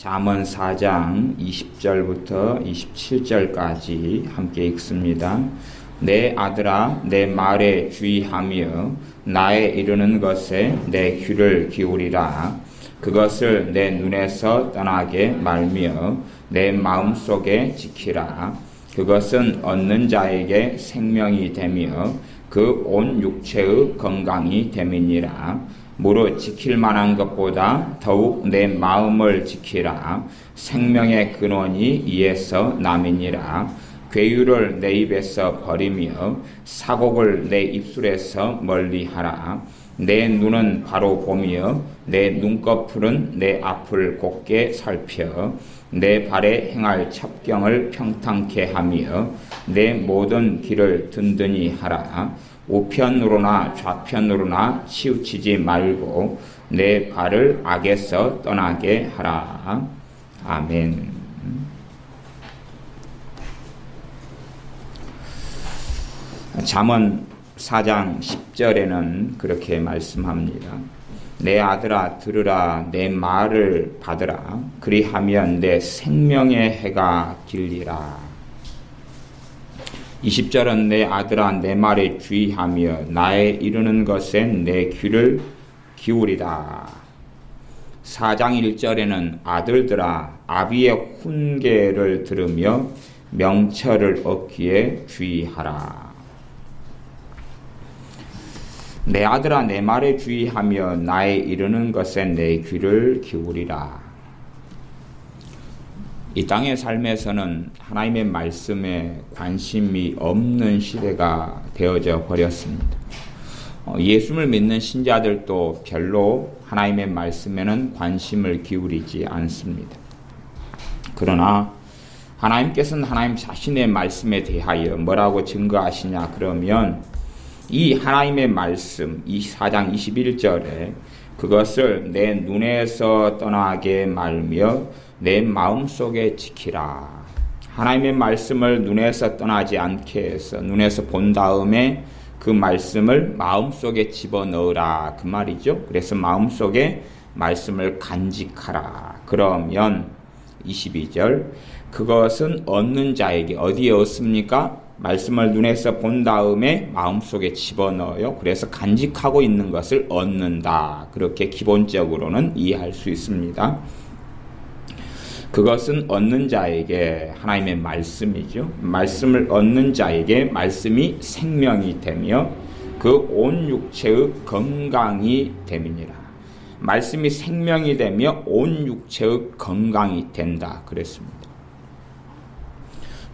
잠언 4장 20절부터 27절까지 함께 읽습니다. 내 아들아, 내 말에 주의하며 나에 이르는 것에 내 귀를 기울이라. 그것을 내 눈에서 떠나게 말며 내 마음속에 지키라. 그것은 얻는 자에게 생명이 되며 그 온 육체의 건강이 됨이니라. 무릇 지킬 만한 것보다 더욱 내 마음을 지키라. 생명의 근원이 이에서 남이니라. 괴유를 내 입에서 버리며 사곡을 내 입술에서 멀리하라. 내 눈은 바로 보며 내 눈꺼풀은 내 앞을 곱게 살펴 내 발에 행할 첩경을 평탄케 하며 내 모든 길을 든든히 하라. 우편으로나 좌편으로나 치우치지 말고 내 발을 악에서 떠나게 하라. 아멘. 잠언 4장 10절에는 그렇게 말씀합니다. 내 아들아 들으라. 내 말을 받으라. 그리하면 내 생명의 해가 길리라. 20절은 내 아들아 내 말에 주의하며 나에 이르는 것에 내 귀를 기울이라. 4장 1절에는 아들들아 아비의 훈계를 들으며 명철을 얻기에 주의하라. 내 아들아 내 말에 주의하며 나에 이르는 것에 내 귀를 기울이라. 이 땅의 삶에서는 하나님의 말씀에 관심이 없는 시대가 되어져 버렸습니다. 예수를 믿는 신자들도 별로 하나님의 말씀에는 관심을 기울이지 않습니다. 그러나 하나님께서는 하나님 자신의 말씀에 대하여 뭐라고 증거하시냐 그러면 이 하나님의 말씀, 이 4장 21절에 그것을 내 눈에서 떠나게 말며 내 마음속에 지키라. 하나님의 말씀을 눈에서 떠나지 않게 해서 눈에서 본 다음에 그 말씀을 마음속에 집어넣으라 그 말이죠. 그래서 마음속에 말씀을 간직하라. 그러면 22절 그것은 얻는 자에게 어디에 얻습니까? 말씀을 눈에서 본 다음에 마음속에 집어넣어요. 그래서 간직하고 있는 것을 얻는다. 그렇게 기본적으로는 이해할 수 있습니다. 그것은 얻는 자에게 하나님의 말씀이죠. 말씀을 얻는 자에게 말씀이 생명이 되며 그 온 육체의 건강이 됨이니라. 말씀이 생명이 되며 온 육체의 건강이 된다. 그랬습니다.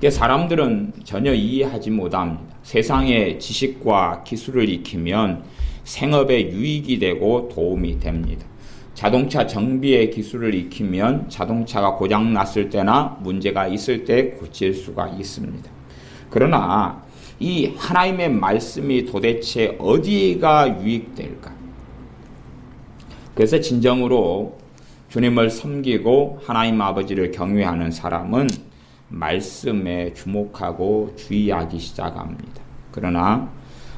사람들은 전혀 이해하지 못합니다. 세상의 지식과 기술을 익히면 생업에 유익이 되고 도움이 됩니다. 자동차 정비의 기술을 익히면 자동차가 고장 났을 때나 문제가 있을 때 고칠 수가 있습니다. 그러나 이 하나님의 말씀이 도대체 어디가 유익될까? 그래서 진정으로 주님을 섬기고 하나님 아버지를 경외하는 사람은 말씀에 주목하고 주의하기 시작합니다. 그러나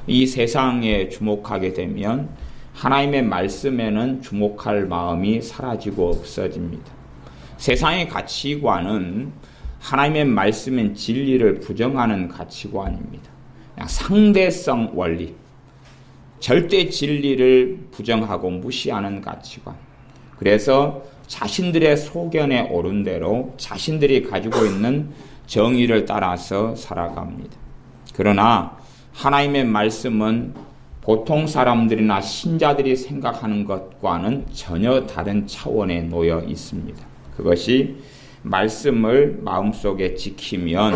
이 세상에 주목하게 되면 하나님의 말씀에는 주목할 마음이 사라지고 없어집니다. 세상의 가치관은 하나님의 말씀인 진리를 부정하는 가치관입니다. 그냥 상대성 원리, 절대 진리를 부정하고 무시하는 가치관. 그래서 자신들의 소견에 오른 대로 자신들이 가지고 있는 정의를 따라서 살아갑니다. 그러나 하나님의 말씀은 보통 사람들이나 신자들이 생각하는 것과는 전혀 다른 차원에 놓여 있습니다. 그것이 말씀을 마음속에 지키면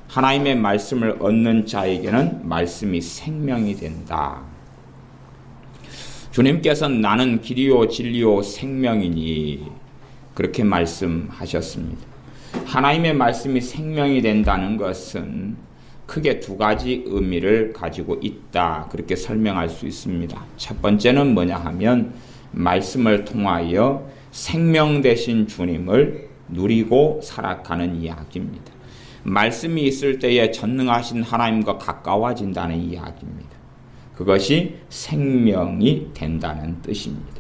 하나님의 말씀을 얻는 자에게는 말씀이 생명이 된다. 주님께서는 나는 길이요 진리요 생명이니 그렇게 말씀하셨습니다. 하나님의 말씀이 생명이 된다는 것은 크게 두 가지 의미를 가지고 있다. 그렇게 설명할 수 있습니다. 첫 번째는 뭐냐 하면 말씀을 통하여 생명 되신 주님을 누리고 살아가는 이야기입니다. 말씀이 있을 때에 전능하신 하나님과 가까워진다는 이야기입니다. 그것이 생명이 된다는 뜻입니다.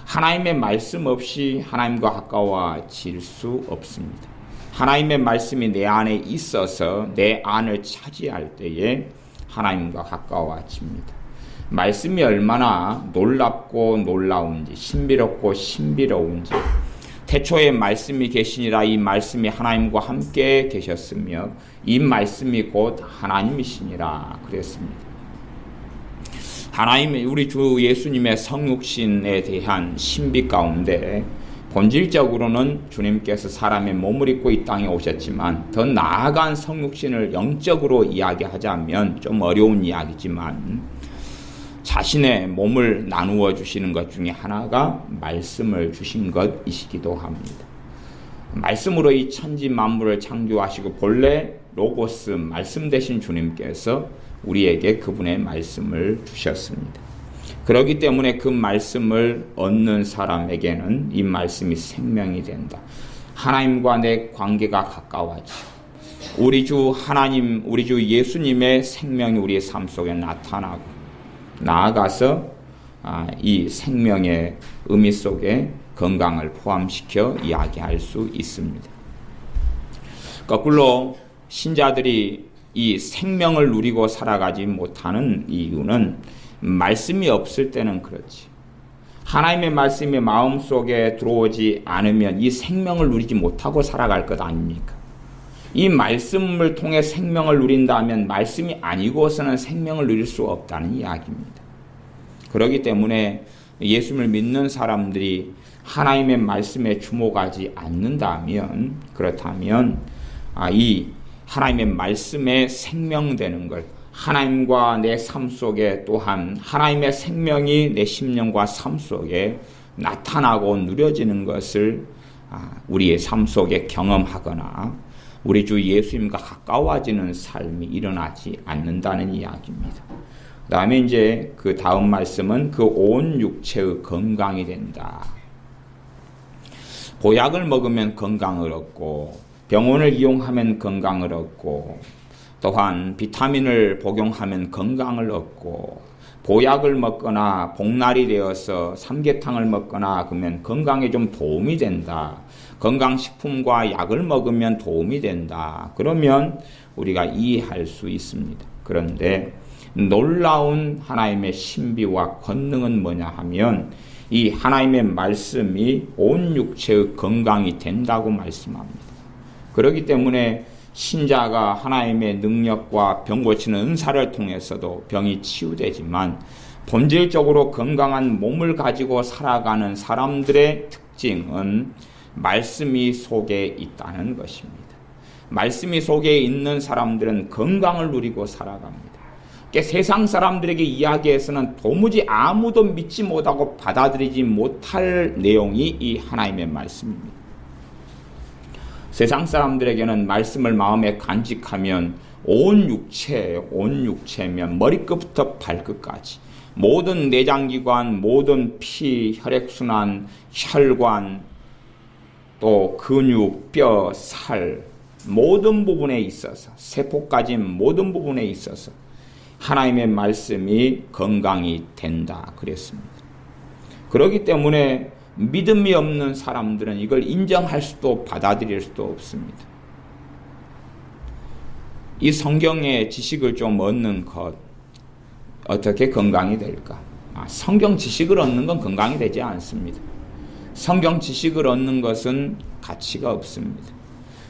하나님의 말씀 없이 하나님과 가까워질 수 없습니다. 하나님의 말씀이 내 안에 있어서 내 안을 차지할 때에 하나님과 가까워집니다. 말씀이 얼마나 놀랍고 놀라운지, 신비롭고 신비로운지, 태초에 말씀이 계시니라. 이 말씀이 하나님과 함께 계셨으며 이 말씀이 곧 하나님이시니라 그랬습니다. 하나님의 우리 주 예수님의 성육신에 대한 신비 가운데 본질적으로는 주님께서 사람의 몸을 입고 이 땅에 오셨지만, 더 나아간 성육신을 영적으로 이야기하자면 좀 어려운 이야기지만, 자신의 몸을 나누어 주시는 것 중에 하나가 말씀을 주신 것이시기도 합니다. 말씀으로 이 천지 만물을 창조하시고 본래 로고스 말씀 되신 주님께서 우리에게 그분의 말씀을 주셨습니다. 그렇기 때문에 그 말씀을 얻는 사람에게는 이 말씀이 생명이 된다. 하나님과 내 관계가 가까워지고 우리 주 하나님, 우리 주 예수님의 생명이 우리의 삶 속에 나타나고 나아가서 이 생명의 의미 속에 건강을 포함시켜 이야기할 수 있습니다. 거꾸로 신자들이 이 생명을 누리고 살아가지 못하는 이유는 말씀이 없을 때는 그렇지. 하나님의 말씀이 마음속에 들어오지 않으면 이 생명을 누리지 못하고 살아갈 것 아닙니까? 이 말씀을 통해 생명을 누린다면 말씀이 아니고서는 생명을 누릴 수 없다는 이야기입니다. 그렇기 때문에 예수를 믿는 사람들이 하나님의 말씀에 주목하지 않는다면, 그렇다면 이 하나님의 말씀에 생명되는 걸, 하나님과 내 삶 속에 또한 하나님의 생명이 내 심령과 삶 속에 나타나고 누려지는 것을 우리의 삶 속에 경험하거나 우리 주 예수님과 가까워지는 삶이 일어나지 않는다는 이야기입니다. 그 다음에 이제 그 다음 말씀은 그 온 육체의 건강이 된다. 보약을 먹으면 건강을 얻고 병원을 이용하면 건강을 얻고 또한 비타민을 복용하면 건강을 얻고 보약을 먹거나 복날이 되어서 삼계탕을 먹거나 그러면 건강에 좀 도움이 된다. 건강식품과 약을 먹으면 도움이 된다. 그러면 우리가 이해할 수 있습니다. 그런데 놀라운 하나님의 신비와 권능은 뭐냐 하면 이 하나님의 말씀이 온 육체의 건강이 된다고 말씀합니다. 그렇기 때문에 신자가 하나님의 능력과 병 고치는 은사를 통해서도 병이 치유되지만 본질적으로 건강한 몸을 가지고 살아가는 사람들의 특징은 말씀이 속에 있다는 것입니다. 말씀이 속에 있는 사람들은 건강을 누리고 살아갑니다. 세상 사람들에게 이야기해서는 도무지 아무도 믿지 못하고 받아들이지 못할 내용이 이 하나님의 말씀입니다. 세상 사람들에게는 말씀을 마음에 간직하면 온 육체면 머리끝부터 발끝까지 모든 내장기관, 모든 피, 혈액순환, 혈관, 또 근육, 뼈, 살 모든 부분에 있어서 세포까지 모든 부분에 있어서 하나님의 말씀이 건강이 된다 그랬습니다. 그렇기 때문에 믿음이 없는 사람들은 이걸 인정할 수도 받아들일 수도 없습니다. 이 성경의 지식을 좀 얻는 것, 어떻게 건강이 될까? 성경 지식을 얻는 건 건강이 되지 않습니다. 성경 지식을 얻는 것은 가치가 없습니다.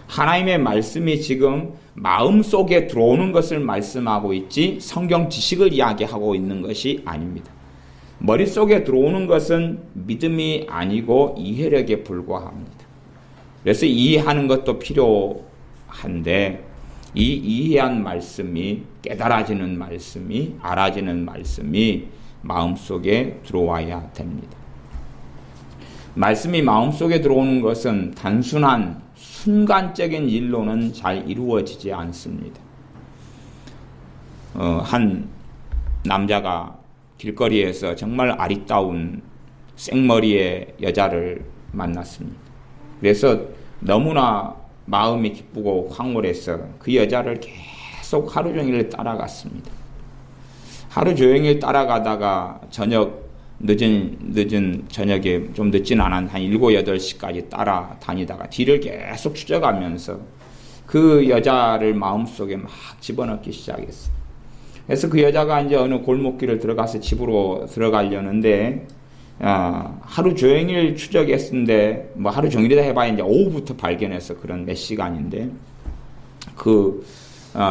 하나님의 말씀이 지금 마음속에 들어오는 것을 말씀하고 있지 성경 지식을 이야기하고 있는 것이 아닙니다. 머릿속에 들어오는 것은 믿음이 아니고 이해력에 불과합니다. 그래서 이해하는 것도 필요한데 이 이해한 말씀이 깨달아지는 말씀이 알아지는 말씀이 마음속에 들어와야 됩니다. 말씀이 마음속에 들어오는 것은 단순한 순간적인 일로는 잘 이루어지지 않습니다. 한 남자가 길거리에서 정말 아리따운 생머리의 여자를 만났습니다. 그래서 너무나 마음이 기쁘고 황홀해서 그 여자를 계속 하루 종일 따라갔습니다. 하루 종일 따라가다가 저녁 늦은 저녁에 좀 늦진 않은 한 7, 8시까지 따라다니다가 뒤를 계속 추적하면서 그 여자를 마음속에 막 집어넣기 시작했어요. 그래서 그 여자가 이제 어느 골목길을 들어가서 집으로 들어가려는데 하루 종일 추적했는데 뭐 하루 종일이다 해봐야 이제 오후부터 발견해서 그런 몇 시간인데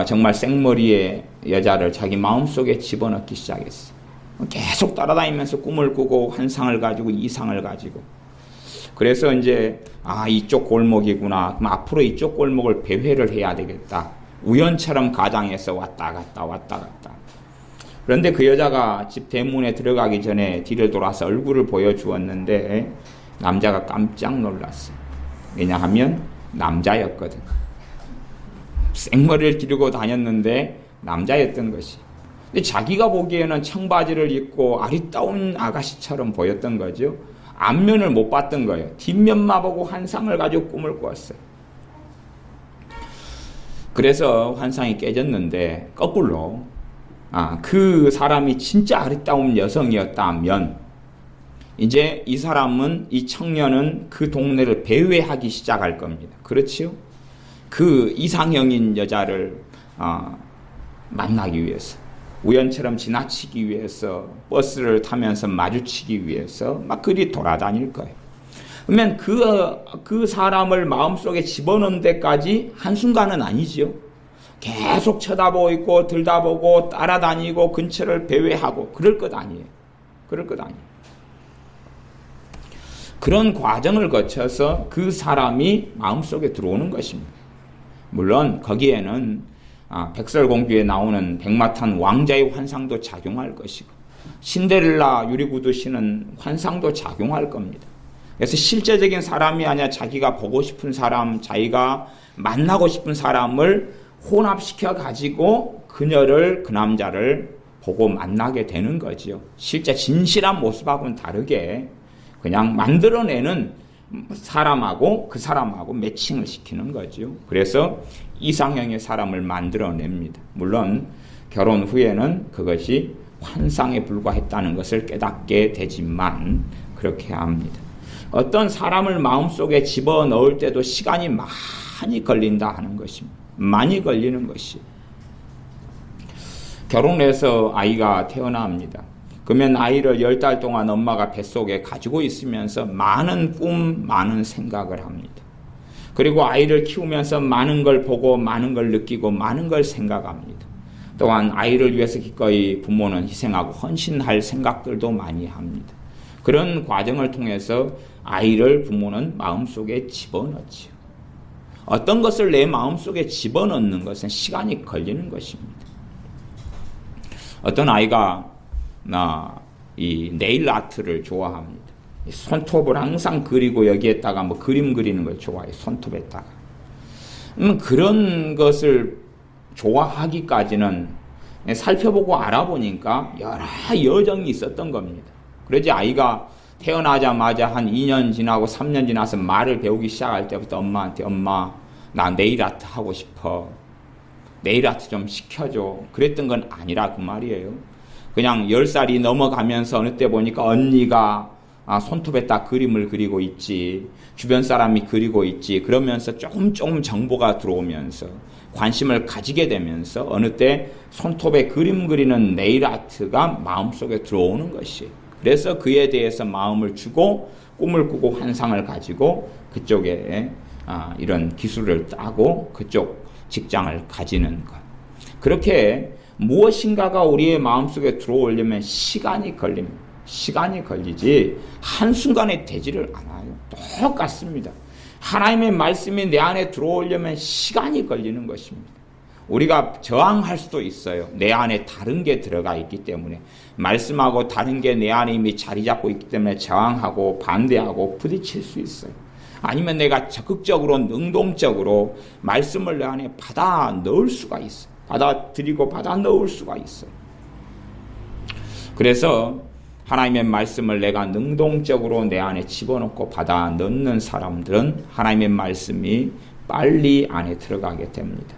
정말 생머리의 여자를 자기 마음속에 집어넣기 시작했어요. 계속 따라다니면서 꿈을 꾸고 환상을 가지고 이상을 가지고 그래서 이제 이쪽 골목이구나. 그럼 앞으로 이쪽 골목을 배회를 해야 되겠다. 우연처럼 가장해서 왔다 갔다. 그런데 그 여자가 집 대문에 들어가기 전에 뒤를 돌아서 얼굴을 보여주었는데 남자가 깜짝 놀랐어요. 왜냐하면 남자였거든. 생머리를 기르고 다녔는데 남자였던 것이. 근데 자기가 보기에는 청바지를 입고 아리따운 아가씨처럼 보였던 거죠. 앞면을 못 봤던 거예요. 뒷면만 보고 환상을 가지고 꿈을 꾸었어요. 그래서 환상이 깨졌는데 거꾸로 그 사람이 진짜 아리따운 여성이었다면 이제 이 청년은 그 동네를 배회하기 시작할 겁니다. 그렇지요? 그 이상형인 여자를 만나기 위해서 우연처럼 지나치기 위해서 버스를 타면서 마주치기 위해서 막 그리 돌아다닐 거예요. 그러면 그 사람을 마음속에 집어넣는 데까지 한순간은 아니지요. 계속 쳐다보고 있고 들다보고 따라다니고 근처를 배회하고 그럴 것 아니에요. 그런 과정을 거쳐서 그 사람이 마음속에 들어오는 것입니다. 물론 거기에는 백설공주에 나오는 백마탄 왕자의 환상도 작용할 것이고 신데렐라 유리구두 신은 환상도 작용할 겁니다. 그래서 실제적인 사람이 아니라 자기가 보고 싶은 사람, 자기가 만나고 싶은 사람을 혼합시켜 가지고 그 남자를 보고 만나게 되는 거지요. 실제 진실한 모습하고는 다르게 그냥 만들어내는 사람하고 그 사람하고 매칭을 시키는 거죠. 그래서 이상형의 사람을 만들어냅니다. 물론 결혼 후에는 그것이 환상에 불과했다는 것을 깨닫게 되지만 그렇게 합니다. 어떤 사람을 마음속에 집어넣을 때도 시간이 많이 걸린다 하는 것입니다. 많이 걸리는 것이. 결혼해서 아이가 태어납니다. 그러면 아이를 10달 동안 엄마가 뱃속에 가지고 있으면서 많은 꿈, 많은 생각을 합니다. 그리고 아이를 키우면서 많은 걸 보고 많은 걸 느끼고 많은 걸 생각합니다. 또한 아이를 위해서 기꺼이 부모는 희생하고 헌신할 생각들도 많이 합니다. 그런 과정을 통해서 아이를 부모는 마음속에 집어넣지요. 어떤 것을 내 마음속에 집어넣는 것은 시간이 걸리는 것입니다. 어떤 아이가 이 네일 아트를 좋아합니다. 손톱을 항상 그리고 여기에다가 뭐 그림 그리는 걸 좋아해요. 손톱에다가. 그런 것을 좋아하기까지는 살펴보고 알아보니까 여러 여정이 있었던 겁니다. 그러지 아이가 태어나자마자 한 2년 지나고 3년 지나서 말을 배우기 시작할 때부터 엄마한테 엄마 나 네일 아트 하고 싶어. 네일 아트 좀 시켜줘. 그랬던 건 아니라 그 말이에요. 그냥 10살이 넘어가면서 어느 때 보니까 언니가 손톱에다 그림을 그리고 있지. 주변 사람이 그리고 있지. 그러면서 조금 정보가 들어오면서 관심을 가지게 되면서 어느 때 손톱에 그림 그리는 네일 아트가 마음속에 들어오는 것이. 그래서 그에 대해서 마음을 주고 꿈을 꾸고 환상을 가지고 그쪽에 이런 기술을 따고 그쪽 직장을 가지는 것. 그렇게 무엇인가가 우리의 마음속에 들어오려면 시간이 걸립니다. 시간이 걸리지 한순간에 되지를 않아요. 똑같습니다. 하나님의 말씀이 내 안에 들어오려면 시간이 걸리는 것입니다. 우리가 저항할 수도 있어요. 내 안에 다른 게 들어가 있기 때문에 말씀하고 다른 게 내 안에 이미 자리 잡고 있기 때문에 저항하고 반대하고 부딪힐 수 있어요. 아니면 내가 적극적으로 능동적으로 말씀을 내 안에 받아 넣을 수가 있어요. 받아들이고 받아 넣을 수가 있어요. 그래서 하나님의 말씀을 내가 능동적으로 내 안에 집어넣고 받아 넣는 사람들은 하나님의 말씀이 빨리 안에 들어가게 됩니다.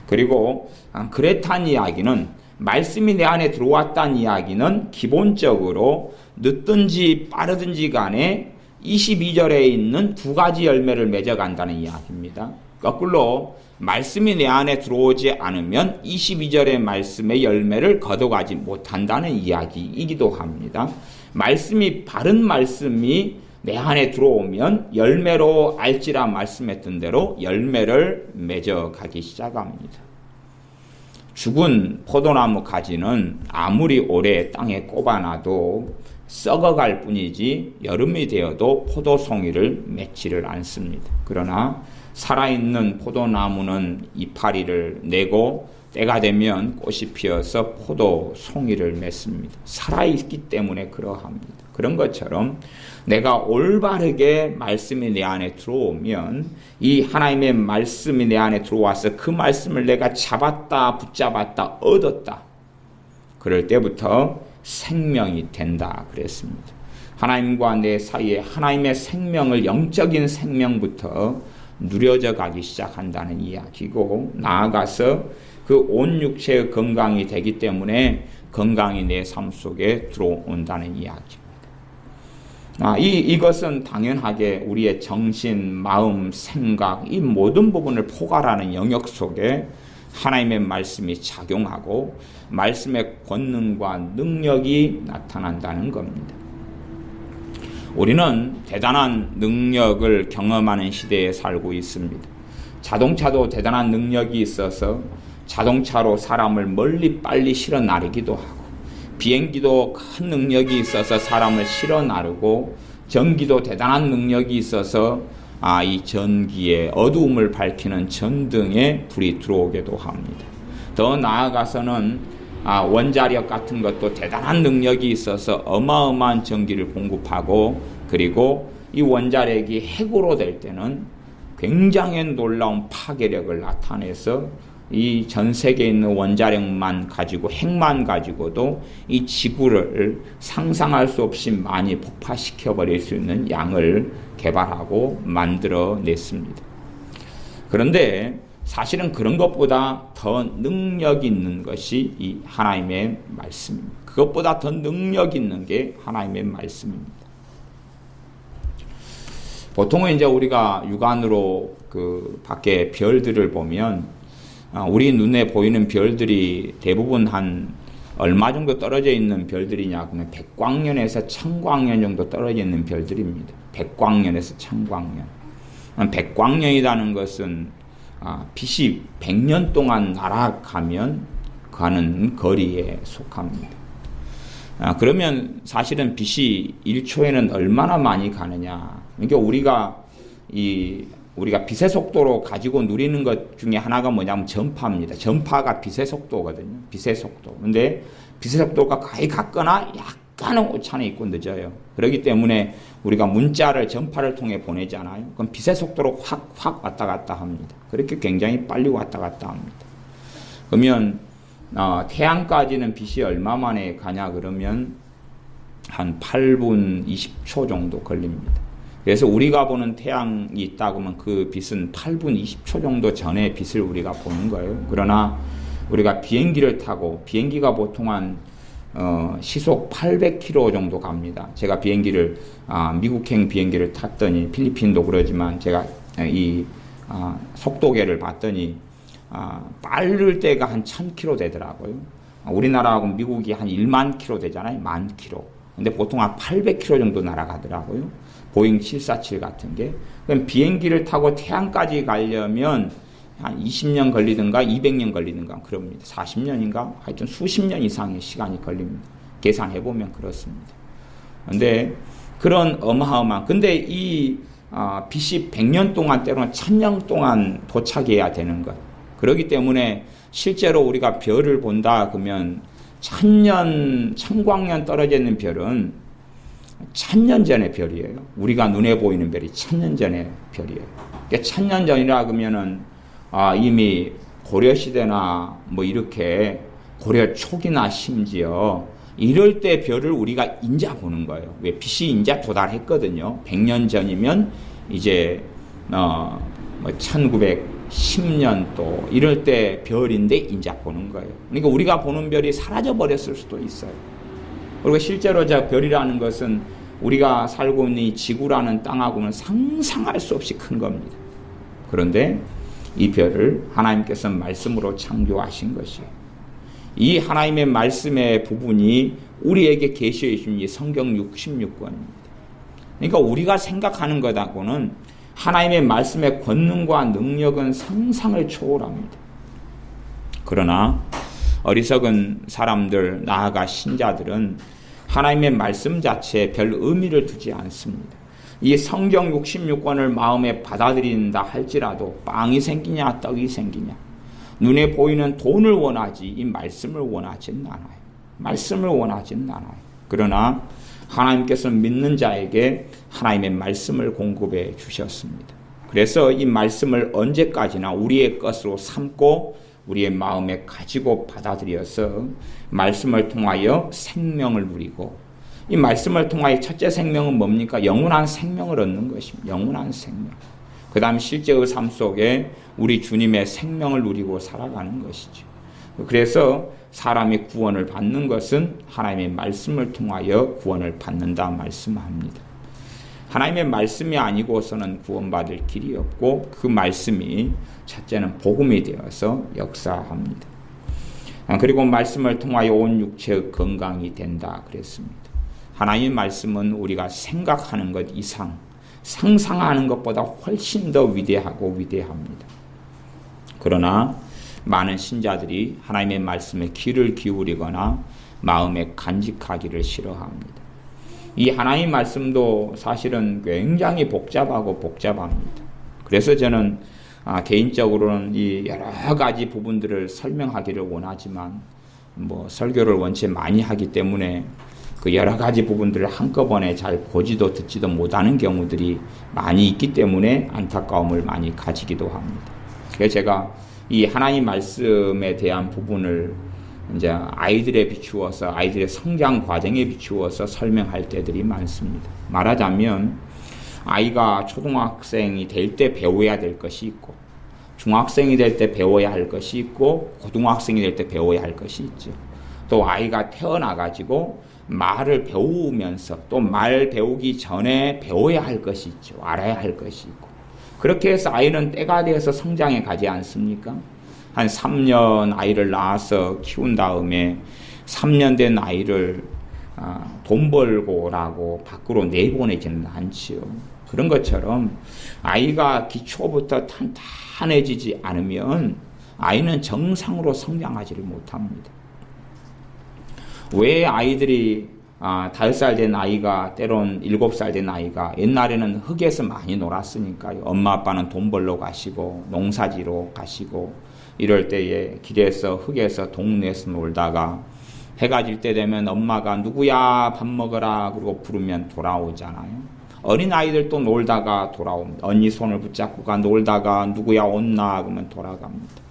그리고 그레탄 이야기는 말씀이 내 안에 들어왔다는 이야기는 기본적으로 늦든지 빠르든지 간에 22절에 있는 두 가지 열매를 맺어간다는 이야기입니다. 거꾸로 말씀이 내 안에 들어오지 않으면 22절의 말씀의 열매를 거둬가지 못한다는 이야기이기도 합니다. 말씀이 바른 말씀이 내 안에 들어오면 열매로 알지라 말씀했던 대로 열매를 맺어가기 시작합니다. 죽은 포도나무 가지는 아무리 오래 땅에 꼽아놔도 썩어갈 뿐이지 여름이 되어도 포도송이를 맺지를 않습니다. 그러나 살아있는 포도나무는 이파리를 내고 때가 되면 꽃이 피어서 포도송이를 맺습니다. 살아있기 때문에 그러합니다. 그런 것처럼 내가 올바르게 말씀이 내 안에 들어오면 이 하나님의 말씀이 내 안에 들어와서 그 말씀을 내가 잡았다, 붙잡았다, 얻었다. 그럴 때부터 생명이 된다 그랬습니다. 하나님과 내 사이에 하나님의 생명을 영적인 생명부터 누려져 가기 시작한다는 이야기고 나아가서 그 온 육체의 건강이 되기 때문에 건강이 내 삶 속에 들어온다는 이야기입니다. 이것은 당연하게 우리의 정신, 마음, 생각 이 모든 부분을 포괄하는 영역 속에 하나님의 말씀이 작용하고 말씀의 권능과 능력이 나타난다는 겁니다. 우리는 대단한 능력을 경험하는 시대에 살고 있습니다. 자동차도 대단한 능력이 있어서 자동차로 사람을 멀리 빨리 실어 나르기도 하고 비행기도 큰 능력이 있어서 사람을 실어 나르고 전기도 대단한 능력이 있어서 이 전기에 어두움을 밝히는 전등에 불이 들어오기도 합니다. 더 나아가서는 원자력 같은 것도 대단한 능력이 있어서 어마어마한 전기를 공급하고 그리고 이 원자력이 핵으로 될 때는 굉장히 놀라운 파괴력을 나타내서 이 전 세계에 있는 원자력만 가지고 핵만 가지고도 이 지구를 상상할 수 없이 많이 폭파시켜 버릴 수 있는 양을 개발하고 만들어냈습니다. 그런데 사실은 그런 것보다 더 능력 있는 것이 이 하나님의 말씀입니다. 그것보다 더 능력 있는 게 하나님의 말씀입니다. 보통은 이제 우리가 육안으로 그 밖에 별들을 보면 우리 눈에 보이는 별들이 대부분 한 얼마 정도 떨어져 있는 별들이냐 그러면 백광년에서 천광년 정도 떨어져 있는 별들입니다. 백광년에서 천광년. 백광년이라는 것은 빛이 100년 동안 날아가면 가는 거리에 속합니다. 그러면 사실은 빛이 1초에는 얼마나 많이 가느냐. 그러니까 우리가 빛의 속도로 가지고 누리는 것 중에 하나가 뭐냐면 전파입니다. 전파가 빛의 속도거든요. 빛의 속도. 근데 빛의 속도가 거의 같거나 약간은 오차는 있고 늦어요. 그렇기 때문에 우리가 문자를 전파를 통해 보내잖아요. 그럼 빛의 속도로 확 왔다 갔다 합니다. 그렇게 굉장히 빨리 왔다 갔다 합니다. 그러면 태양까지는 빛이 얼마 만에 가냐 그러면 한 8분 20초 정도 걸립니다. 그래서 우리가 보는 태양이 있다 그러면 그 빛은 8분 20초 정도 전에 빛을 우리가 보는 거예요. 그러나 우리가 비행기를 타고 비행기가 보통 한 시속 800km 정도 갑니다. 제가 비행기를 미국행 비행기를 탔더니 필리핀도 그러지만 제가 이 속도계를 봤더니 빠를 때가 한 1000km 되더라고요. 우리나라하고 미국이 한 1만 km 되잖아요. 10,000km. 근데 보통 한 800km 정도 날아가더라고요. 보잉 747 같은 게. 그럼 비행기를 타고 태양까지 가려면 한 20년 걸리든가 200년 걸리든가 그럽니다. 40년인가 하여튼 수십 년 이상의 시간이 걸립니다. 계산해보면 그렇습니다. 근데 그런 어마어마한 근데 이 빛이 100년 동안 때로는 1000년 동안 도착해야 되는 것. 그렇기 때문에 실제로 우리가 별을 본다 그러면 1000광년 떨어져 있는 별은 1000년 전의 별이에요. 우리가 눈에 보이는 별이 1000년 전의 별이에요. 그러니까 1000년 전이라 그러면은 이미 고려시대나 뭐 이렇게 고려 초기나 심지어 이럴 때 별을 우리가 인자 보는 거예요. 왜? 빛이 인자 도달했거든요. 100년 전이면 이제 1900 10년 또 이럴 때 별인데 인자 보는 거예요. 그러니까 우리가 보는 별이 사라져 버렸을 수도 있어요. 그리고 실제로 저 별이라는 것은 우리가 살고 있는 이 지구라는 땅하고는 상상할 수 없이 큰 겁니다. 그런데 이 별을 하나님께서 말씀으로 창조하신 것이에요. 이 하나님의 말씀의 부분이 우리에게 계시해 주신 이 성경 66권입니다. 그러니까 우리가 생각하는 것하고는 하나님의 말씀의 권능과 능력은 상상을 초월합니다. 그러나 어리석은 사람들, 나아가 신자들은 하나님의 말씀 자체에 별 의미를 두지 않습니다. 이 성경 66권을 마음에 받아들인다 할지라도 빵이 생기냐 떡이 생기냐, 눈에 보이는 돈을 원하지 이 말씀을 원하지는 않아요. 말씀을 원하지는 않아요. 그러나 하나님께서 믿는 자에게 하나님의 말씀을 공급해 주셨습니다. 그래서 이 말씀을 언제까지나 우리의 것으로 삼고 우리의 마음에 가지고 받아들여서 말씀을 통하여 생명을 누리고, 이 말씀을 통하여 첫째 생명은 뭡니까? 영원한 생명을 얻는 것입니다. 영원한 생명. 그 다음 실제의 삶 속에 우리 주님의 생명을 누리고 살아가는 것이죠. 그래서 사람이 구원을 받는 것은 하나님의 말씀을 통하여 구원을 받는다 말씀합니다. 하나님의 말씀이 아니고서는 구원받을 길이 없고, 그 말씀이 첫째는 복음이 되어서 역사합니다. 그리고 말씀을 통하여 온 육체의 건강이 된다 그랬습니다. 하나님의 말씀은 우리가 생각하는 것 이상, 상상하는 것보다 훨씬 더 위대하고 위대합니다. 그러나 많은 신자들이 하나님의 말씀에 귀를 기울이거나 마음에 간직하기를 싫어합니다. 이 하나님의 말씀도 사실은 굉장히 복잡합니다. 그래서 저는 개인적으로는 이 여러 가지 부분들을 설명하기를 원하지만 설교를 원체 많이 하기 때문에 그 여러 가지 부분들을 한꺼번에 잘 보지도 듣지도 못하는 경우들이 많이 있기 때문에 안타까움을 많이 가지기도 합니다. 그래서 제가 이 하나님 말씀에 대한 부분을 이제 아이들에 비추어서, 아이들의 성장 과정에 비추어서 설명할 때들이 많습니다. 말하자면 아이가 초등학생이 될 때 배워야 될 것이 있고, 중학생이 될 때 배워야 할 것이 있고, 고등학생이 될 때 배워야 할 것이 있죠. 또 아이가 태어나가지고 말을 배우면서 또 말 배우기 전에 배워야 할 것이 있죠. 알아야 할 것이 있고. 그렇게 해서 아이는 때가 되어서 성장해 가지 않습니까? 한 3년 아이를 낳아서 키운 다음에 3년 된 아이를 돈 벌고 오라고 밖으로 내보내지는 않지요. 그런 것처럼 아이가 기초부터 탄탄해지지 않으면 아이는 정상으로 성장하지를 못합니다. 왜 아이들이 5살 된 아이가, 때론 7살 된 아이가, 옛날에는 흙에서 많이 놀았으니까요. 엄마 아빠는 돈 벌러 가시고 농사지러 가시고 이럴 때에 길에서 흙에서 동네에서 놀다가 해가 질 때 되면 엄마가 누구야 밥 먹어라 그러고 부르면 돌아오잖아요. 어린 아이들도 놀다가 돌아옵니다. 언니 손을 붙잡고 놀다가 누구야 온나 그러면 돌아갑니다.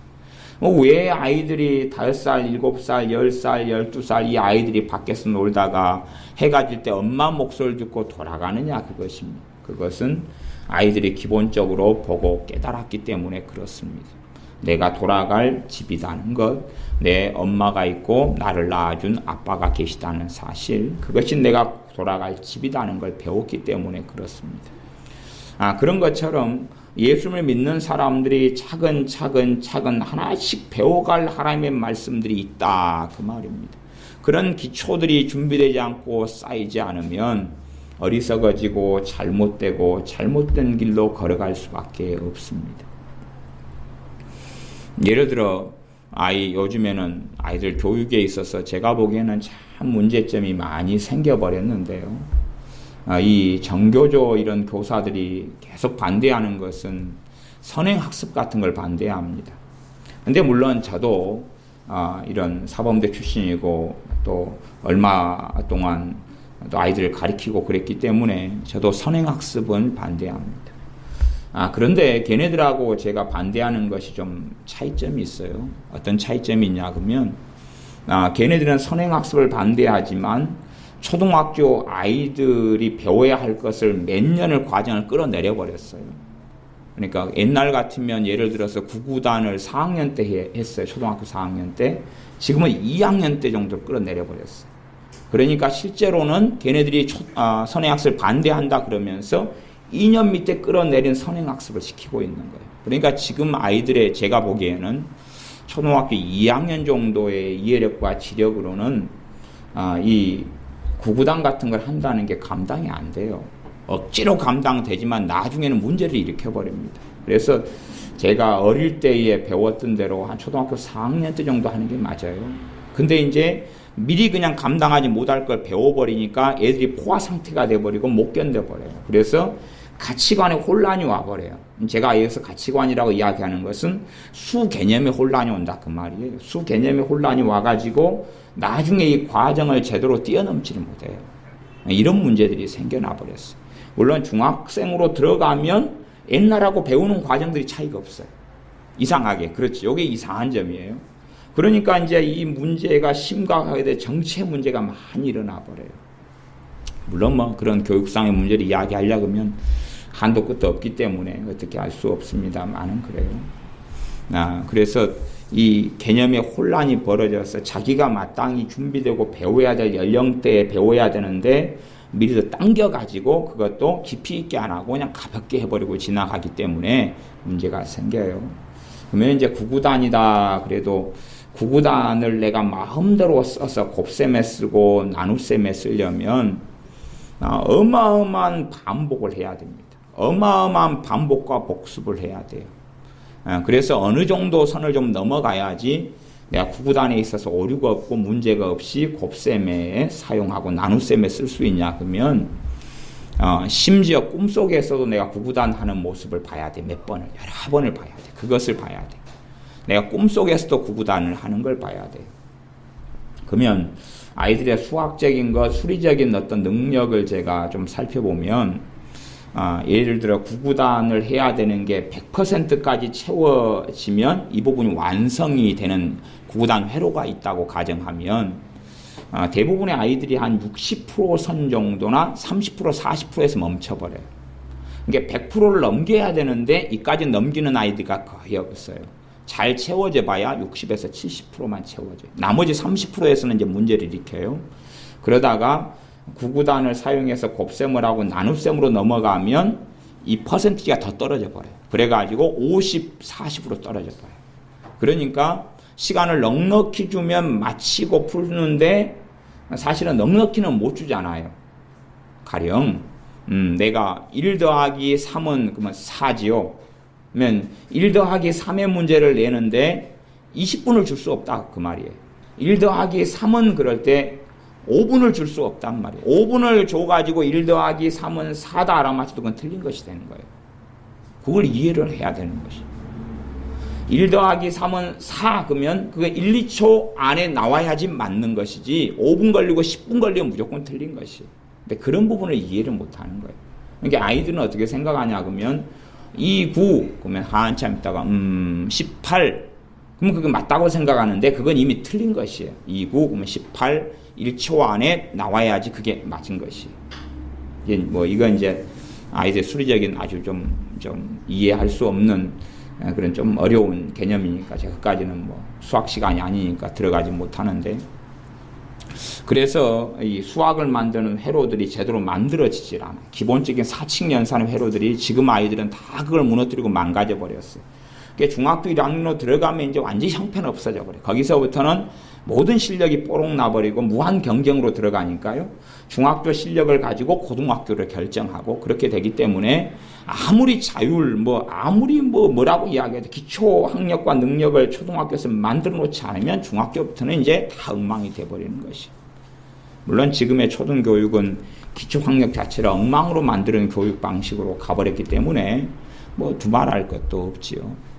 왜 아이들이 5살, 7살, 10살, 12살 이 아이들이 밖에서 놀다가 해가 질 때 엄마 목소리를 듣고 돌아가느냐, 그것입니다. 그것은 아이들이 기본적으로 보고 깨달았기 때문에 그렇습니다. 내가 돌아갈 집이라는 것, 내 엄마가 있고 나를 낳아준 아빠가 계시다는 사실, 그것이 내가 돌아갈 집이라는 걸 배웠기 때문에 그렇습니다. 그런 것처럼 예수를 믿는 사람들이 차근차근 하나씩 배워갈 하나님의 말씀들이 있다, 그 말입니다. 그런 기초들이 준비되지 않고 쌓이지 않으면 어리석어지고 잘못된 길로 걸어갈 수밖에 없습니다. 예를 들어 요즘에는 아이들 교육에 있어서 제가 보기에는 참 문제점이 많이 생겨버렸는데요. 이 정교조 이런 교사들이 계속 반대하는 것은 선행학습 같은 걸 반대합니다. 근데 물론 저도 이런 사범대 출신이고 또 얼마 동안 또 아이들을 가르치고 그랬기 때문에 저도 선행학습은 반대합니다. 그런데 걔네들하고 제가 반대하는 것이 좀 차이점이 있어요. 어떤 차이점이 있냐 그러면 걔네들은 선행학습을 반대하지만 초등학교 아이들이 배워야 할 것을 몇 년을 과정을 끌어내려 버렸어요. 그러니까 옛날 같으면 예를 들어서 구구단을 4학년 때 했어요. 초등학교 4학년 때. 지금은 2학년 때 정도 끌어내려 버렸어요. 그러니까 실제로는 걔네들이 선행학습을 반대한다 그러면서 2년 밑에 끌어내린 선행학습을 시키고 있는 거예요. 그러니까 지금 아이들의 제가 보기에는 초등학교 2학년 정도의 이해력과 지력으로는 이 구구단 같은 걸 한다는 게 감당이 안 돼요. 억지로 감당되지만 나중에는 문제를 일으켜버립니다. 그래서 제가 어릴 때에 배웠던 대로 한 초등학교 4학년 때 정도 하는 게 맞아요. 근데 이제 미리 그냥 감당하지 못할 걸 배워버리니까 애들이 포화 상태가 돼버리고 못 견뎌버려요. 그래서 가치관에 혼란이 와버려요. 제가 여기서 가치관이라고 이야기하는 것은 수 개념에 혼란이 온다 그 말이에요. 수 개념에 혼란이 와가지고 나중에 이 과정을 제대로 뛰어넘지를 못해요. 이런 문제들이 생겨나 버렸어요. 물론 중학생으로 들어가면 옛날하고 배우는 과정들이 차이가 없어요. 이상하게. 그렇지. 이게 이상한 점이에요. 그러니까 이제 이 문제가 심각하게 돼 정체 문제가 많이 일어나 버려요. 물론 뭐 그런 교육상의 문제를 이야기하려고 하면 한도 끝도 없기 때문에 어떻게 할 수 없습니다만은 그래요. 그래서 이 개념의 혼란이 벌어져서 자기가 마땅히 준비되고 배워야 될 연령대에 배워야 되는데 미리도 당겨가지고 그것도 깊이 있게 안 하고 그냥 가볍게 해버리고 지나가기 때문에 문제가 생겨요. 그러면 이제 구구단이다 그래도 구구단을 내가 마음대로 써서 곱셈에 쓰고 나눗셈에 쓰려면 어마어마한 반복을 해야 됩니다. 어마어마한 반복과 복습을 해야 돼요. 그래서 어느 정도 선을 좀 넘어가야지 내가 구구단에 있어서 오류가 없고 문제가 없이 곱셈에 사용하고 나눗셈에 쓸 수 있냐 그러면 심지어 꿈속에서도 내가 구구단 하는 모습을 봐야 돼. 몇 번을 여러 번을 봐야 돼. 그것을 봐야 돼. 내가 꿈속에서도 구구단을 하는 걸 봐야 돼. 그러면 아이들의 수학적인 것, 수리적인 어떤 능력을 제가 좀 살펴보면 예를 들어 구구단을 해야 되는 게 100%까지 채워지면 이 부분이 완성이 되는 구구단 회로가 있다고 가정하면 대부분의 아이들이 한 60% 선 정도나 30% 40%에서 멈춰버려요. 그러니까 100%를 넘겨야 되는데 이까지 넘기는 아이들이 거의 없어요. 잘 채워져 봐야 60에서 70%만 채워져요. 나머지 30%에서는 이제 문제를 일으켜요. 그러다가 구구단을 사용해서 곱셈을 하고 나눗셈으로 넘어가면 이 퍼센티지가 더 떨어져 버려요. 그래가지고 50, 40으로 떨어져 버려요. 그러니까 시간을 넉넉히 주면 마치고 푸는데 사실은 넉넉히는 못 주잖아요. 가령 내가 1 더하기 3은 그러면 4지요. 그러면 1 더하기 3의 문제를 내는데 20분을 줄 수 없다 그 말이에요. 1 더하기 3은 그럴 때 5분을 줄 수 없단 말이에요. 5분을 줘가지고 1 더하기 3은 4다 알아맞혀도 그건 틀린 것이 되는 거예요. 그걸 이해를 해야 되는 것이에요. 1 더하기 3은 4 그러면 그게 1, 2초 안에 나와야지 맞는 것이지 5분 걸리고 10분 걸리면 무조건 틀린 것이에요. 근데 그런 부분을 이해를 못하는 거예요. 그러니까 아이들은 어떻게 생각하냐 그러면 2, 9 그러면 한참 있다가 18 그러면 그게 맞다고 생각하는데 그건 이미 틀린 것이에요. 2, 9 그러면 18 1초 안에 나와야지 그게 맞은 것이에요. 이건 이제 아이들 수리적인 아주 좀 이해할 수 없는 그런 좀 어려운 개념이니까 제가 그까지는 수학 시간이 아니니까 들어가지 못하는데 그래서 이 수학을 만드는 회로들이 제대로 만들어지질 않아요. 기본적인 사칙 연산의 회로들이 지금 아이들은 다 그걸 무너뜨리고 망가져 버렸어요. 그러니까 중학교 1학년으로 들어가면 이제 완전히 형편 없어져 버려요. 거기서부터는 모든 실력이 뽀록 나버리고 무한 경쟁으로 들어가니까요. 중학교 실력을 가지고 고등학교를 결정하고 그렇게 되기 때문에 아무리 뭐라고 이야기해도 기초 학력과 능력을 초등학교에서 만들어 놓지 않으면 중학교부터는 이제 다 엉망이 돼버리는 것이. 물론 지금의 초등교육은 기초 학력 자체를 엉망으로 만드는 교육 방식으로 가버렸기 때문에 두말할 것도 없지요.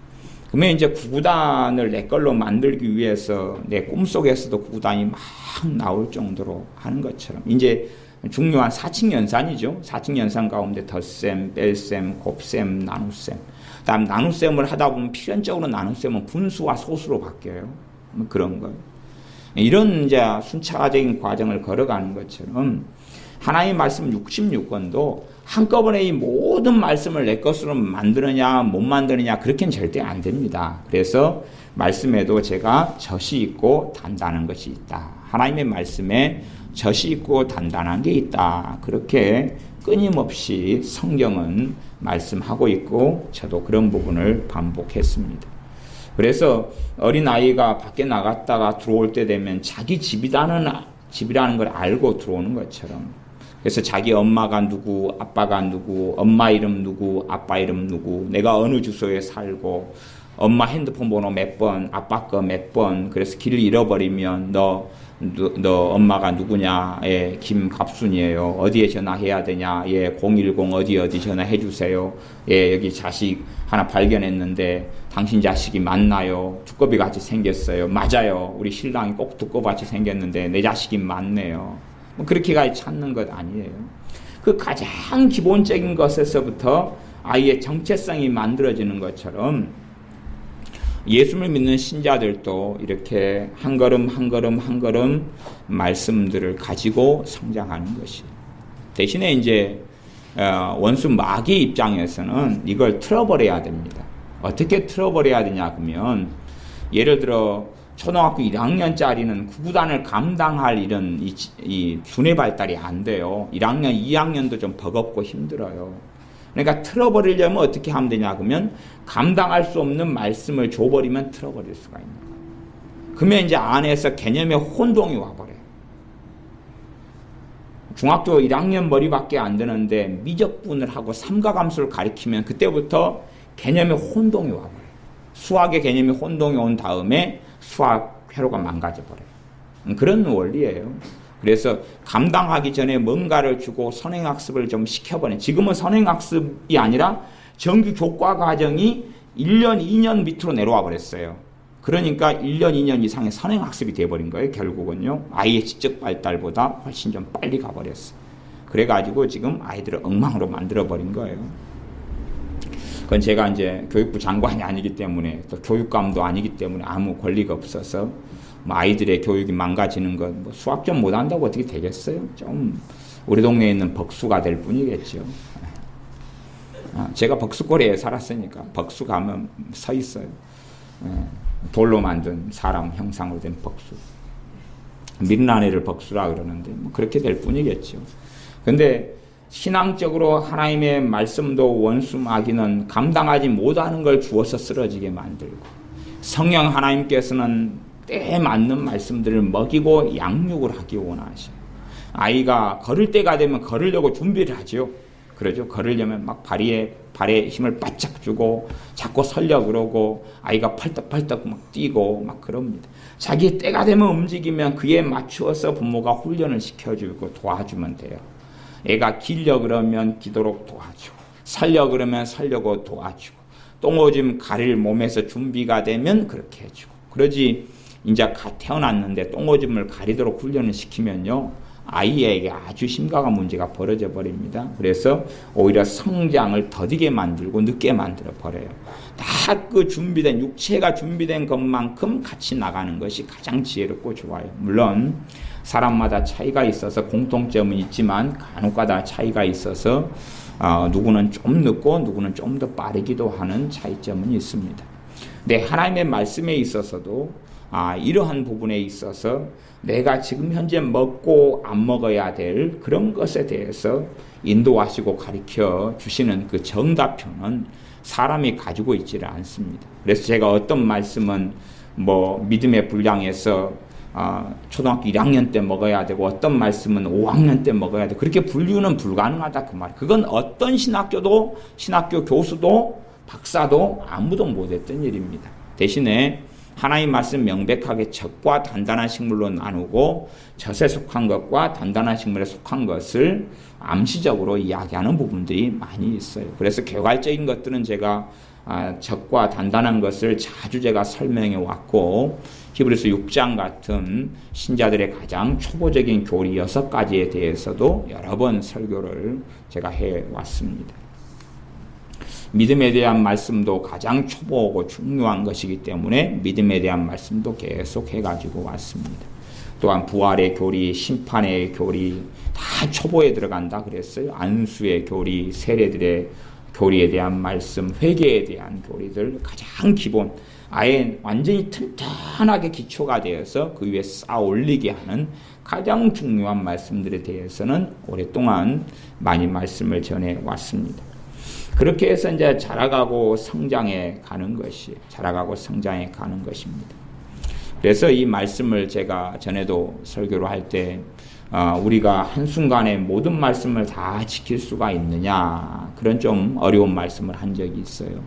그러면 이제 구구단을 내 걸로 만들기 위해서 내 꿈속에서도 구구단이 막 나올 정도로 하는 것처럼 이제 중요한 사칙연산이죠. 사칙연산 가운데 덧셈, 뺄셈, 곱셈, 나눗셈. 그다음 나눗셈을 하다 보면 필연적으로 나눗셈은 분수와 소수로 바뀌어요. 그런 거예요. 이런 이제 순차적인 과정을 걸어가는 것처럼 하나님의 말씀 66권도 한꺼번에 이 모든 말씀을 내 것으로 만드느냐 못 만드느냐 그렇게는 절대 안 됩니다. 그래서 말씀에도 제가 젖이 있고 단단한 것이 있다. 하나님의 말씀에 젖이 있고 단단한 게 있다. 그렇게 끊임없이 성경은 말씀하고 있고 저도 그런 부분을 반복했습니다. 그래서 어린아이가 밖에 나갔다가 들어올 때 되면 자기 집이라는 걸 알고 들어오는 것처럼, 그래서 자기 엄마가 누구, 아빠가 누구, 엄마 이름 누구, 아빠 이름 누구, 내가 어느 주소에 살고, 엄마 핸드폰 번호 몇 번, 아빠 거 몇 번, 그래서 길을 잃어버리면 너 엄마가 누구냐? 예, 김갑순이에요. 어디에 전화해야 되냐? 예, 010 어디 전화해 주세요. 예, 여기 자식 하나 발견했는데 당신 자식이 맞나요? 두꺼비 같이 생겼어요. 맞아요. 우리 신랑이 꼭 두꺼비 같이 생겼는데 내 자식이 맞네요. 뭐 그렇게까지 찾는 것 아니에요. 그 가장 기본적인 것에서부터 아이의 정체성이 만들어지는 것처럼 예수를 믿는 신자들도 이렇게 한 걸음 한 걸음 한 걸음 말씀들을 가지고 성장하는 것이. 대신에 이제 원수 마귀 입장에서는 이걸 틀어버려야 됩니다. 어떻게 틀어버려야 되냐 그러면, 예를 들어 초등학교 1학년짜리는 구구단을 감당할 이런 이 두뇌 발달이 안 돼요. 1학년, 2학년도 좀 버겁고 힘들어요. 그러니까 틀어버리려면 어떻게 하면 되냐 그러면 감당할 수 없는 말씀을 줘버리면 틀어버릴 수가 있는 거예요. 그러면 이제 안에서 개념의 혼동이 와버려요. 중학교 1학년 머리밖에 안 되는데 미적분을 하고 삼가함수를 가리키면 그때부터 개념의 혼동이 와버려요. 수학의 개념이 혼동이 온 다음에 수학 회로가 망가져버려요. 그런 원리예요. 그래서 감당하기 전에 뭔가를 주고 선행학습을 좀 시켜버려요. 지금은 선행학습이 아니라 정규 교과 과정이 1년, 2년 밑으로 내려와 버렸어요. 그러니까 1년, 2년 이상의 선행학습이 돼버린 거예요. 결국은요. 아이의 지적 발달보다 훨씬 좀 빨리 가버렸어요. 그래가지고 지금 아이들을 엉망으로 만들어버린 거예요. 그건 제가 이제 교육부 장관이 아니기 때문에 또 교육감도 아니기 때문에 아무 권리가 없어서 뭐 아이들의 교육이 망가지는 건 뭐 수학 좀 못한다고 어떻게 되겠어요? 좀 우리 동네에 있는 벅수가 될 뿐이겠죠. 제가 벅수꼬리에 살았으니까 벅수 가면 서 있어요. 돌로 만든 사람 형상으로 된 벅수. 민란애를 벅수라 그러는데 뭐 그렇게 될 뿐이겠죠. 근데 신앙적으로 하나님의 말씀도 원수 마귀는 감당하지 못하는 걸 주어서 쓰러지게 만들고, 성령 하나님께서는 때에 맞는 말씀들을 먹이고 양육을 하기 원하셔요. 아이가 걸을 때가 되면 걸으려고 준비를 하죠. 그러죠. 걸으려면 막 발에 힘을 바짝 주고 자꾸 서려 그러고 아이가 펄떡펄떡 막 뛰고 막 그럽니다. 자기 때가 되면 움직이면 그에 맞추어서 부모가 훈련을 시켜주고 도와주면 돼요. 애가 기려 그러면 기도록 도와주고, 살려 그러면 살려고 도와주고, 똥오줌 가릴 몸에서 준비가 되면 그렇게 해주고. 그러지 이제 태어났는데 똥오줌을 가리도록 훈련을 시키면요, 아이에게 아주 심각한 문제가 벌어져 버립니다. 그래서 오히려 성장을 더디게 만들고 늦게 만들어 버려요. 다 그 준비된, 육체가 준비된 것만큼 같이 나가는 것이 가장 지혜롭고 좋아요. 물론 사람마다 차이가 있어서 공통점은 있지만 간혹가다 차이가 있어서 누구는 좀 늦고 누구는 좀 더 빠르기도 하는 차이점은 있습니다. 근데 하나님의 말씀에 있어서도 이러한 부분에 있어서 내가 지금 현재 먹고 안 먹어야 될 그런 것에 대해서 인도하시고 가르쳐 주시는 그 정답표는 사람이 가지고 있지를 않습니다. 그래서 제가 어떤 말씀은 뭐 믿음의 분량에서 초등학교 1학년 때 먹어야 되고 어떤 말씀은 5학년 때 먹어야 되고 그렇게 분류는 불가능하다 그 말. 그건 어떤 신학교 교수도 박사도 아무도 못했던 일입니다. 대신에 하나님 말씀 명백하게 젖과 단단한 식물로 나누고 젖에 속한 것과 단단한 식물에 속한 것을 암시적으로 이야기하는 부분들이 많이 있어요. 그래서 개괄적인 것들은 제가 젖과 단단한 것을 자주 제가 설명해 왔고, 히브리서 6장 같은 신자들의 가장 초보적인 교리 6가지에 대해서도 여러 번 설교를 제가 해왔습니다. 믿음에 대한 말씀도 가장 초보고 중요한 것이기 때문에 믿음에 대한 말씀도 계속 해가지고 왔습니다. 또한 부활의 교리, 심판의 교리 다 초보에 들어간다 그랬어요. 안수의 교리, 세례들의 교리에 대한 말씀, 회개에 대한 교리들 가장 기본, 아예 완전히 튼튼하게 기초가 되어서 그 위에 쌓아 올리게 하는 가장 중요한 말씀들에 대해서는 오랫동안 많이 말씀을 전해 왔습니다. 그렇게 해서 이제 자라가고 성장해 가는 것입니다. 그래서 이 말씀을 제가 전에도 설교를 할 때 우리가 한순간에 모든 말씀을 다 지킬 수가 있느냐, 그런 좀 어려운 말씀을 한 적이 있어요.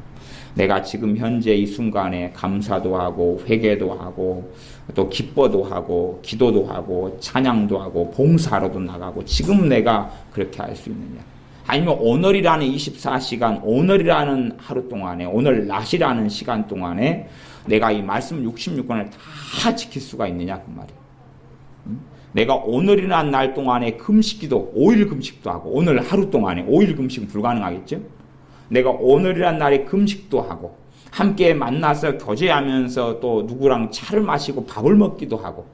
내가 지금 현재 이 순간에 감사도 하고 회개도 하고 또 기뻐도 하고 기도도 하고 찬양도 하고 봉사로도 나가고 지금 내가 그렇게 할 수 있느냐, 아니면 오늘이라는 24시간, 오늘이라는 하루 동안에, 오늘 낮이라는 시간 동안에 내가 이 말씀 66권을 다 지킬 수가 있느냐 그 말이에요. 내가 오늘이라는 날 동안에 금식기도 5일 금식도 하고, 오늘 하루 동안에 5일 금식은 불가능하겠죠. 내가 오늘이라는 날에 금식도 하고 함께 만나서 교제하면서 또 누구랑 차를 마시고 밥을 먹기도 하고,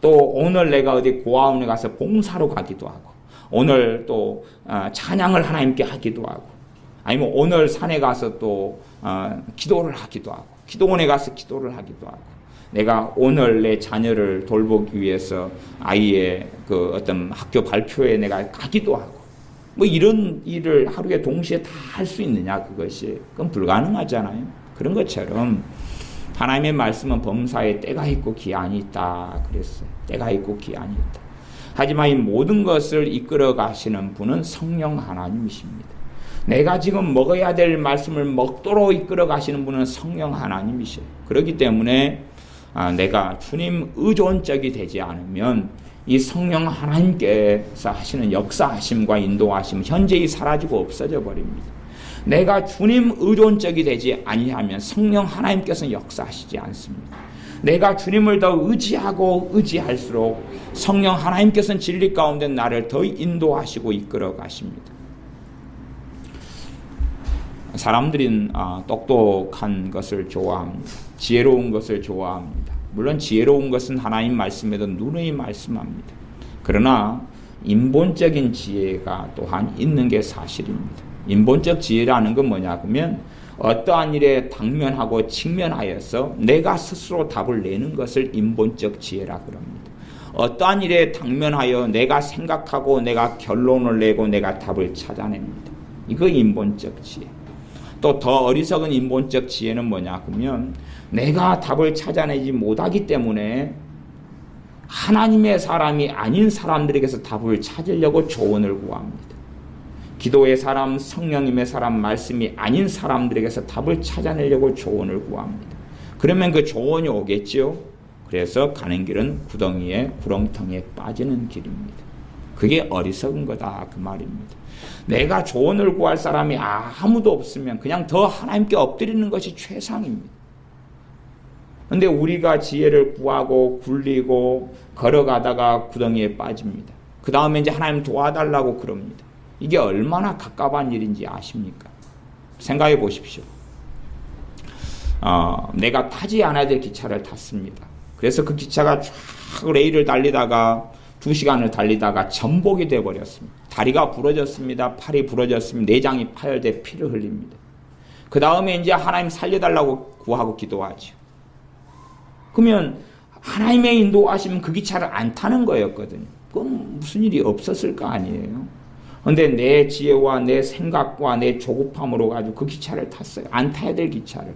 또 오늘 내가 어디 고아원에 가서 봉사로 가기도 하고, 오늘 또 찬양을 하나님께 하기도 하고, 아니면 오늘 산에 가서 또 기도를 하기도 하고, 기도원에 가서 기도를 하기도 하고, 내가 오늘 내 자녀를 돌보기 위해서 아이의 그 어떤 학교 발표에 내가 가기도 하고, 뭐 이런 일을 하루에 동시에 다 할 수 있느냐, 그것이 그건 불가능하잖아요. 그런 것처럼 하나님의 말씀은 범사에 때가 있고 기한이 있다 그랬어요. 때가 있고 기한이 있다. 하지만 이 모든 것을 이끌어 가시는 분은 성령 하나님이십니다. 내가 지금 먹어야 될 말씀을 먹도록 이끌어 가시는 분은 성령 하나님이셔요. 그렇기 때문에 내가 주님 의존적이 되지 않으면 이 성령 하나님께서 하시는 역사하심과 인도하심 현재히 사라지고 없어져 버립니다. 내가 주님 의존적이 되지 아니하면 성령 하나님께서는 역사하시지 않습니다. 내가 주님을 더 의지하고 의지할수록 성령 하나님께서는 진리 가운데 나를 더 인도하시고 이끌어 가십니다. 사람들은 똑똑한 것을 좋아합니다. 지혜로운 것을 좋아합니다. 물론 지혜로운 것은 하나님 말씀에도 누누이 말씀합니다. 그러나 인본적인 지혜가 또한 있는 게 사실입니다. 인본적 지혜라는 건 뭐냐 하면 어떠한 일에 당면하고 직면하여서 내가 스스로 답을 내는 것을 인본적 지혜라 그럽니다. 어떠한 일에 당면하여 내가 생각하고 내가 결론을 내고 내가 답을 찾아냅니다. 이거 인본적 지혜. 또 더 어리석은 인본적 지혜는 뭐냐 하면 내가 답을 찾아내지 못하기 때문에 하나님의 사람이 아닌 사람들에게서 답을 찾으려고 조언을 구합니다. 기도의 사람, 성령님의 사람, 말씀이 아닌 사람들에게서 답을 찾아내려고 조언을 구합니다. 그러면 그 조언이 오겠죠. 그래서 가는 길은 구덩이에 구렁텅이에 빠지는 길입니다. 그게 어리석은 거다 그 말입니다. 내가 조언을 구할 사람이 아무도 없으면 그냥 더 하나님께 엎드리는 것이 최상입니다. 그런데 우리가 지혜를 구하고 굴리고 걸어가다가 구덩이에 빠집니다. 그 다음에 이제 하나님 도와달라고 그럽니다. 이게 얼마나 갑갑한 일인지 아십니까? 생각해 보십시오. 내가 타지 않아야 될 기차를 탔습니다. 그래서 그 기차가 쫙 레일을 달리다가 2시간을 달리다가 전복이 되어버렸습니다. 다리가 부러졌습니다. 팔이 부러졌습니다. 내장이 파열돼 피를 흘립니다. 그 다음에 이제 하나님 살려달라고 구하고 기도하죠. 그러면 하나님의 인도하시면 그 기차를 안 타는 거였거든요. 그건 무슨 일이 없었을 거 아니에요. 그런데 내 지혜와 내 생각과 내 조급함으로 가지고 그 기차를 탔어요. 안 타야 될 기차를.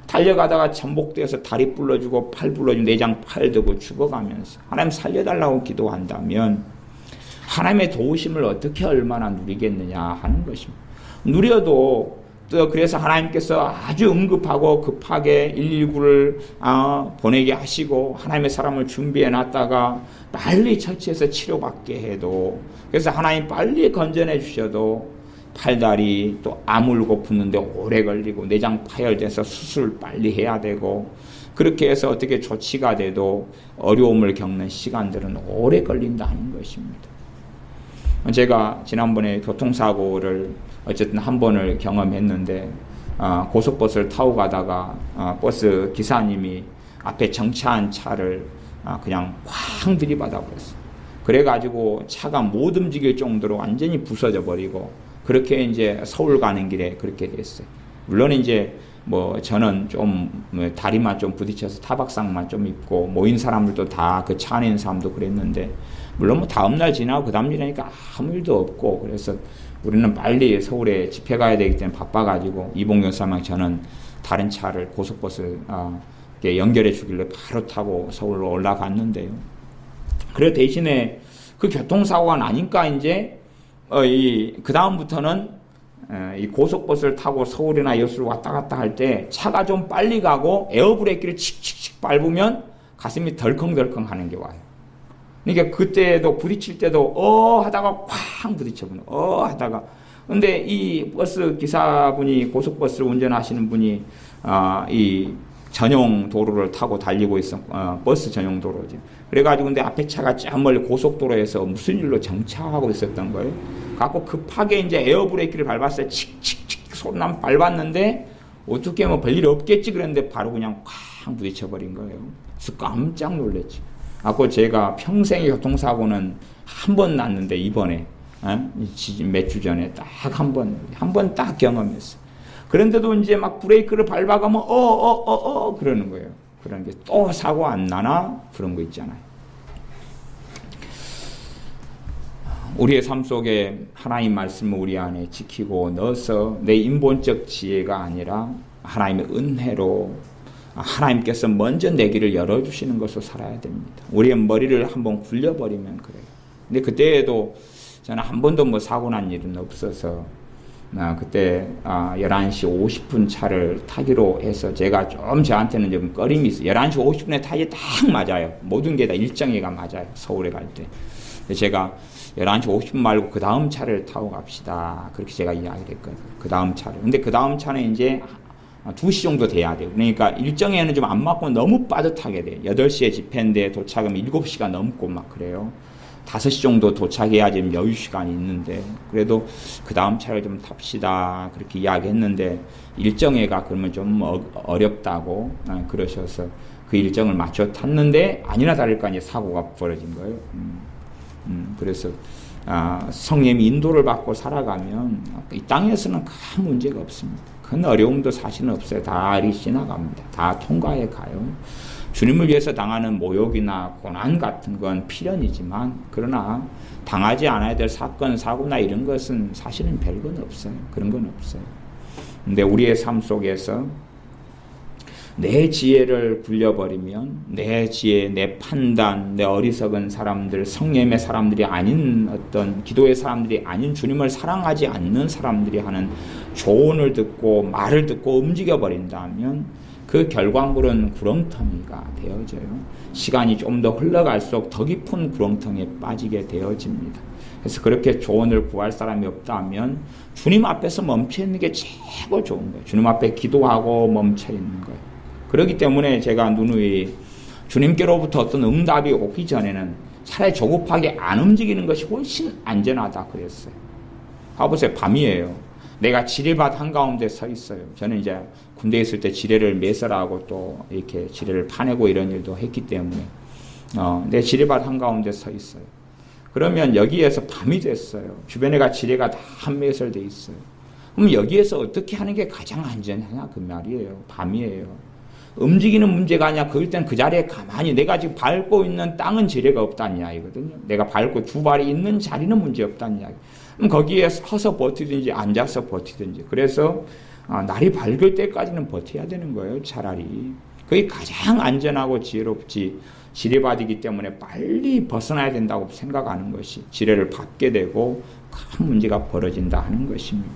달려가다가 전복되어서 다리 불러주고 팔 불러주고 내장 파열되고 죽어가면서 하나님 살려달라고 기도한다면 하나님의 도우심을 어떻게 얼마나 누리겠느냐 하는 것입니다. 누려도 또 그래서 하나님께서 아주 응급하고 급하게 119를 보내게 하시고 하나님의 사람을 준비해 놨다가 빨리 처치해서 치료받게 해도, 그래서 하나님 빨리 건져내 주셔도 팔다리 또 아물고 붓는데 오래 걸리고 내장 파열돼서 수술 빨리 해야 되고, 그렇게 해서 어떻게 조치가 돼도 어려움을 겪는 시간들은 오래 걸린다 하는 것입니다. 제가 지난번에 교통사고를 어쨌든 한 번을 경험했는데, 고속버스를 타고 가다가 버스 기사님이 앞에 정차한 차를 그냥 쾅 들이받아 버렸어요. 그래가지고 차가 못 움직일 정도로 완전히 부서져 버리고 그렇게 이제 서울 가는 길에 그렇게 됐어요. 물론 이제 뭐 저는 좀 다리만 좀 부딪혀서 타박상만 좀 입고 모인 사람들도 다 그 차 안에 있는 사람도 그랬는데 물론 뭐 다음날 지나고 그 다음 일이니까 아무 일도 없고 그래서 우리는 빨리 서울에 집회 가야 되기 때문에 바빠가지고 이봉경 사망 저는 다른 차를 고속버스를 연결해 주길래 바로 타고 서울로 올라갔는데요. 그래 대신에 그 교통사고가 나니까 이제 그 다음부터는 이 고속버스를 타고 서울이나 여수를 왔다 갔다 할 때 차가 좀 빨리 가고 에어브레이크를 칙칙칙 밟으면 가슴이 덜컹덜컹 하는 게 와요. 그러니까 그때도 부딪힐 때도 하다가 쾅 부딪혀보는 하다가 근데 이 버스 기사분이 고속버스를 운전하시는 분이 이 전용 도로를 타고 달리고 있어 버스 전용 도로지. 그래가지고 근데 앞에 차가 저 멀리 고속도로에서 무슨 일로 정차하고 있었던 거예요. 갖고 급하게 이제 에어브레이크를 밟았어요. 칙칙칙 소리 나면 밟았는데 어떻게 뭐 별일 없겠지 그랬는데 바로 그냥 쾅 부딪혀버린 거예요. 그래서 깜짝 놀랐지. 갖고 제가 평생의 교통사고는 한 번 났는데 이번에 몇 주 전에 딱 한 번 딱 경험했어요. 그런데도 이제 막 브레이크를 밟아가면 그러는 거예요. 그런 게 또 사고 안 나나 그런 거 있잖아요. 우리의 삶 속에 하나님 말씀을 우리 안에 지키고 넣어서 내 인본적 지혜가 아니라 하나님의 은혜로 하나님께서 먼저 내 길을 열어주시는 것으로 살아야 됩니다. 우리의 머리를 한번 굴려버리면 그래요. 근데 그때에도 저는 한 번도 뭐 사고 난 일은 없어서 그때 11시 50분 차를 타기로 해서 제가 좀 저한테는 좀 꺼림이 있어요. 11시 50분에 타기 딱 맞아요. 모든 게 다 일정해가 맞아요. 서울에 갈 때. 제가 11시 50분 말고 그 다음 차를 타고 갑시다. 그렇게 제가 이야기를 했거든요. 그 다음 차를. 근데 그 다음 차는 이제 2시 정도 돼야 돼요. 그러니까 일정에는 좀 안 맞고 너무 빠듯하게 돼요. 8시에 집회인데 도착하면 7시가 넘고 막 그래요. 5시 정도 도착해야 지금 여유 시간이 있는데 그래도 그 다음 차를 좀 탑시다 그렇게 이야기했는데 일정에가 그러면 좀 어렵다고 그러셔서 그 일정을 맞춰 탔는데 아니나 다를까 이제 사고가 벌어진 거예요. 그래서 성령의 인도를 받고 살아가면 이 땅에서는 큰 문제가 없습니다. 큰 어려움도 사실은 없어요. 다 지나갑니다. 다 통과해 가요. 주님을 위해서 당하는 모욕이나 고난 같은 건 필연이지만 그러나 당하지 않아야 될 사건, 사고나 이런 것은 사실은 별건 없어요. 그런 건 없어요. 근데 우리의 삶 속에서 내 지혜를 굴려버리면 내 지혜, 내 판단, 내 어리석은 사람들, 성령의 사람들이 아닌 어떤 기도의 사람들이 아닌 주님을 사랑하지 않는 사람들이 하는 조언을 듣고 말을 듣고 움직여버린다면 그 결과물은 구렁텅이가 되어져요. 시간이 좀 더 흘러갈수록 더 깊은 구렁텅이에 빠지게 되어집니다. 그래서 그렇게 조언을 구할 사람이 없다면 주님 앞에서 멈춰 있는 게 최고 좋은 거예요. 주님 앞에 기도하고 멈춰 있는 거예요. 그렇기 때문에 제가 누누이 주님께로부터 어떤 응답이 오기 전에는 차라리 조급하게 안 움직이는 것이 훨씬 안전하다 그랬어요. 봐보세요. 밤이에요. 내가 지뢰밭 한가운데 서 있어요. 저는 이제 군대에 있을 때 지뢰를 매설하고 또 이렇게 지뢰를 파내고 이런 일도 했기 때문에 내 지뢰밭 한가운데 서 있어요. 그러면 여기에서 밤이 됐어요. 주변에가 지뢰가 다 매설돼 있어요. 그럼 여기에서 어떻게 하는 게 가장 안전하냐 그 말이에요. 밤이에요. 움직이는 문제가 아니라 그럴 때는 그 자리에 가만히 내가 지금 밟고 있는 땅은 지뢰가 없다는 이야기거든요. 내가 밟고 두 발이 있는 자리는 문제 없다는 이야기. 그럼 거기에 서서 버티든지 앉아서 버티든지 그래서 날이 밝을 때까지는 버텨야 되는 거예요. 차라리. 그게 가장 안전하고 지혜롭지 지뢰밭이기 때문에 빨리 벗어나야 된다고 생각하는 것이 지뢰를 밟게 되고 큰 문제가 벌어진다 하는 것입니다.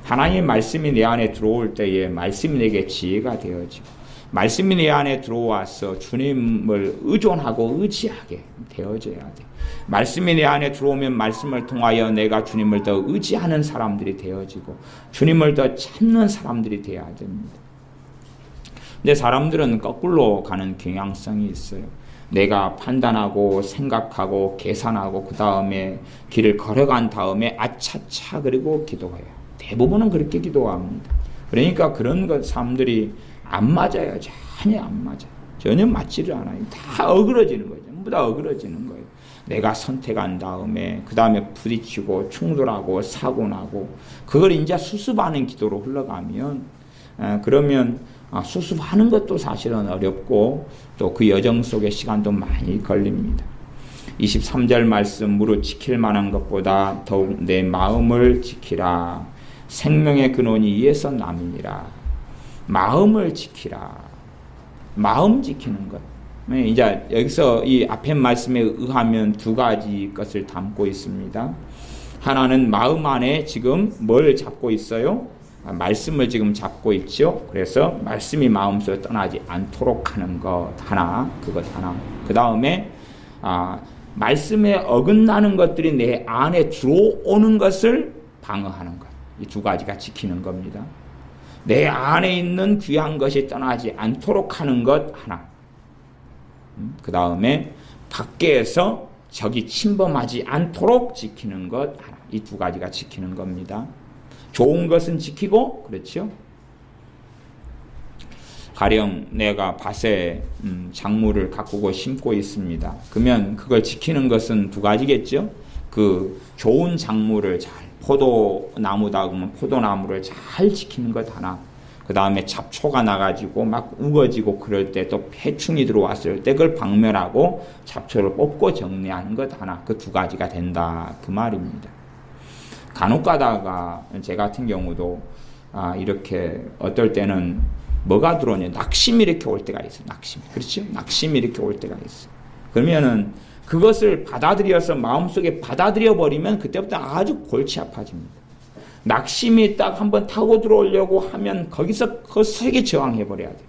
하나님의 말씀이 내 안에 들어올 때에 말씀이 내게 지혜가 되어지고 말씀이 내 안에 들어와서 주님을 의존하고 의지하게 되어져야 돼. 말씀이 내 안에 들어오면 말씀을 통하여 내가 주님을 더 의지하는 사람들이 되어지고 주님을 더 찾는 사람들이 되어야 됩니다. 근데 사람들은 거꾸로 가는 경향성이 있어요. 내가 판단하고 생각하고 계산하고 그 다음에 길을 걸어간 다음에 아차차 그리고 기도해요. 대부분은 그렇게 기도합니다. 그러니까 그런 것 사람들이 안 맞아요. 전혀 안 맞아요. 전혀 맞지를 않아요. 다 어그러지는 거죠. 전부 다 어그러지는 거예요. 내가 선택한 다음에 그 다음에 부딪히고 충돌하고 사고나고 그걸 이제 수습하는 기도로 흘러가면 그러면 수습하는 것도 사실은 어렵고 또 그 여정 속에 시간도 많이 걸립니다. 23절 말씀 무릇 지킬 만한 것보다 더욱 내 마음을 지키라. 생명의 근원이 이에서 남이니라. 마음을 지키라. 마음 지키는 것. 이제 여기서 이 앞에 말씀에 의하면 두 가지 것을 담고 있습니다. 하나는 마음 안에 지금 뭘 잡고 있어요? 말씀을 지금 잡고 있죠. 그래서 말씀이 마음속에 떠나지 않도록 하는 것 하나, 그것 하나. 그 다음에 말씀에 어긋나는 것들이 내 안에 들어오는 것을 방어하는 것. 이 두 가지가 지키는 겁니다. 내 안에 있는 귀한 것이 떠나지 않도록 하는 것 하나. 그 다음에 밖에서 적이 침범하지 않도록 지키는 것 하나. 이 두 가지가 지키는 겁니다. 좋은 것은 지키고, 그렇죠? 가령 내가 밭에 작물을 가꾸고 심고 있습니다. 그러면 그걸 지키는 것은 두 가지겠죠? 그 좋은 작물을 잘, 포도나무다 그러면 포도나무를 잘 지키는 것 하나. 그 다음에 잡초가 나가지고 막 우거지고 그럴 때 또 해충이 들어왔을 때 그걸 박멸하고 잡초를 뽑고 정리하는 것 하나. 그 두 가지가 된다. 그 말입니다. 간혹 가다가 제 같은 경우도 이렇게 어떨 때는 뭐가 들어오냐. 낙심이 이렇게 올 때가 있어요. 낙심. 그렇죠? 낙심이 이렇게 올 때가 있어요. 그러면은 그것을 받아들여서 마음속에 받아들여 버리면 그때부터 아주 골치 아파집니다. 낙심이 딱 한번 타고 들어오려고 하면 거기서 그 세게 저항해 버려야 돼요.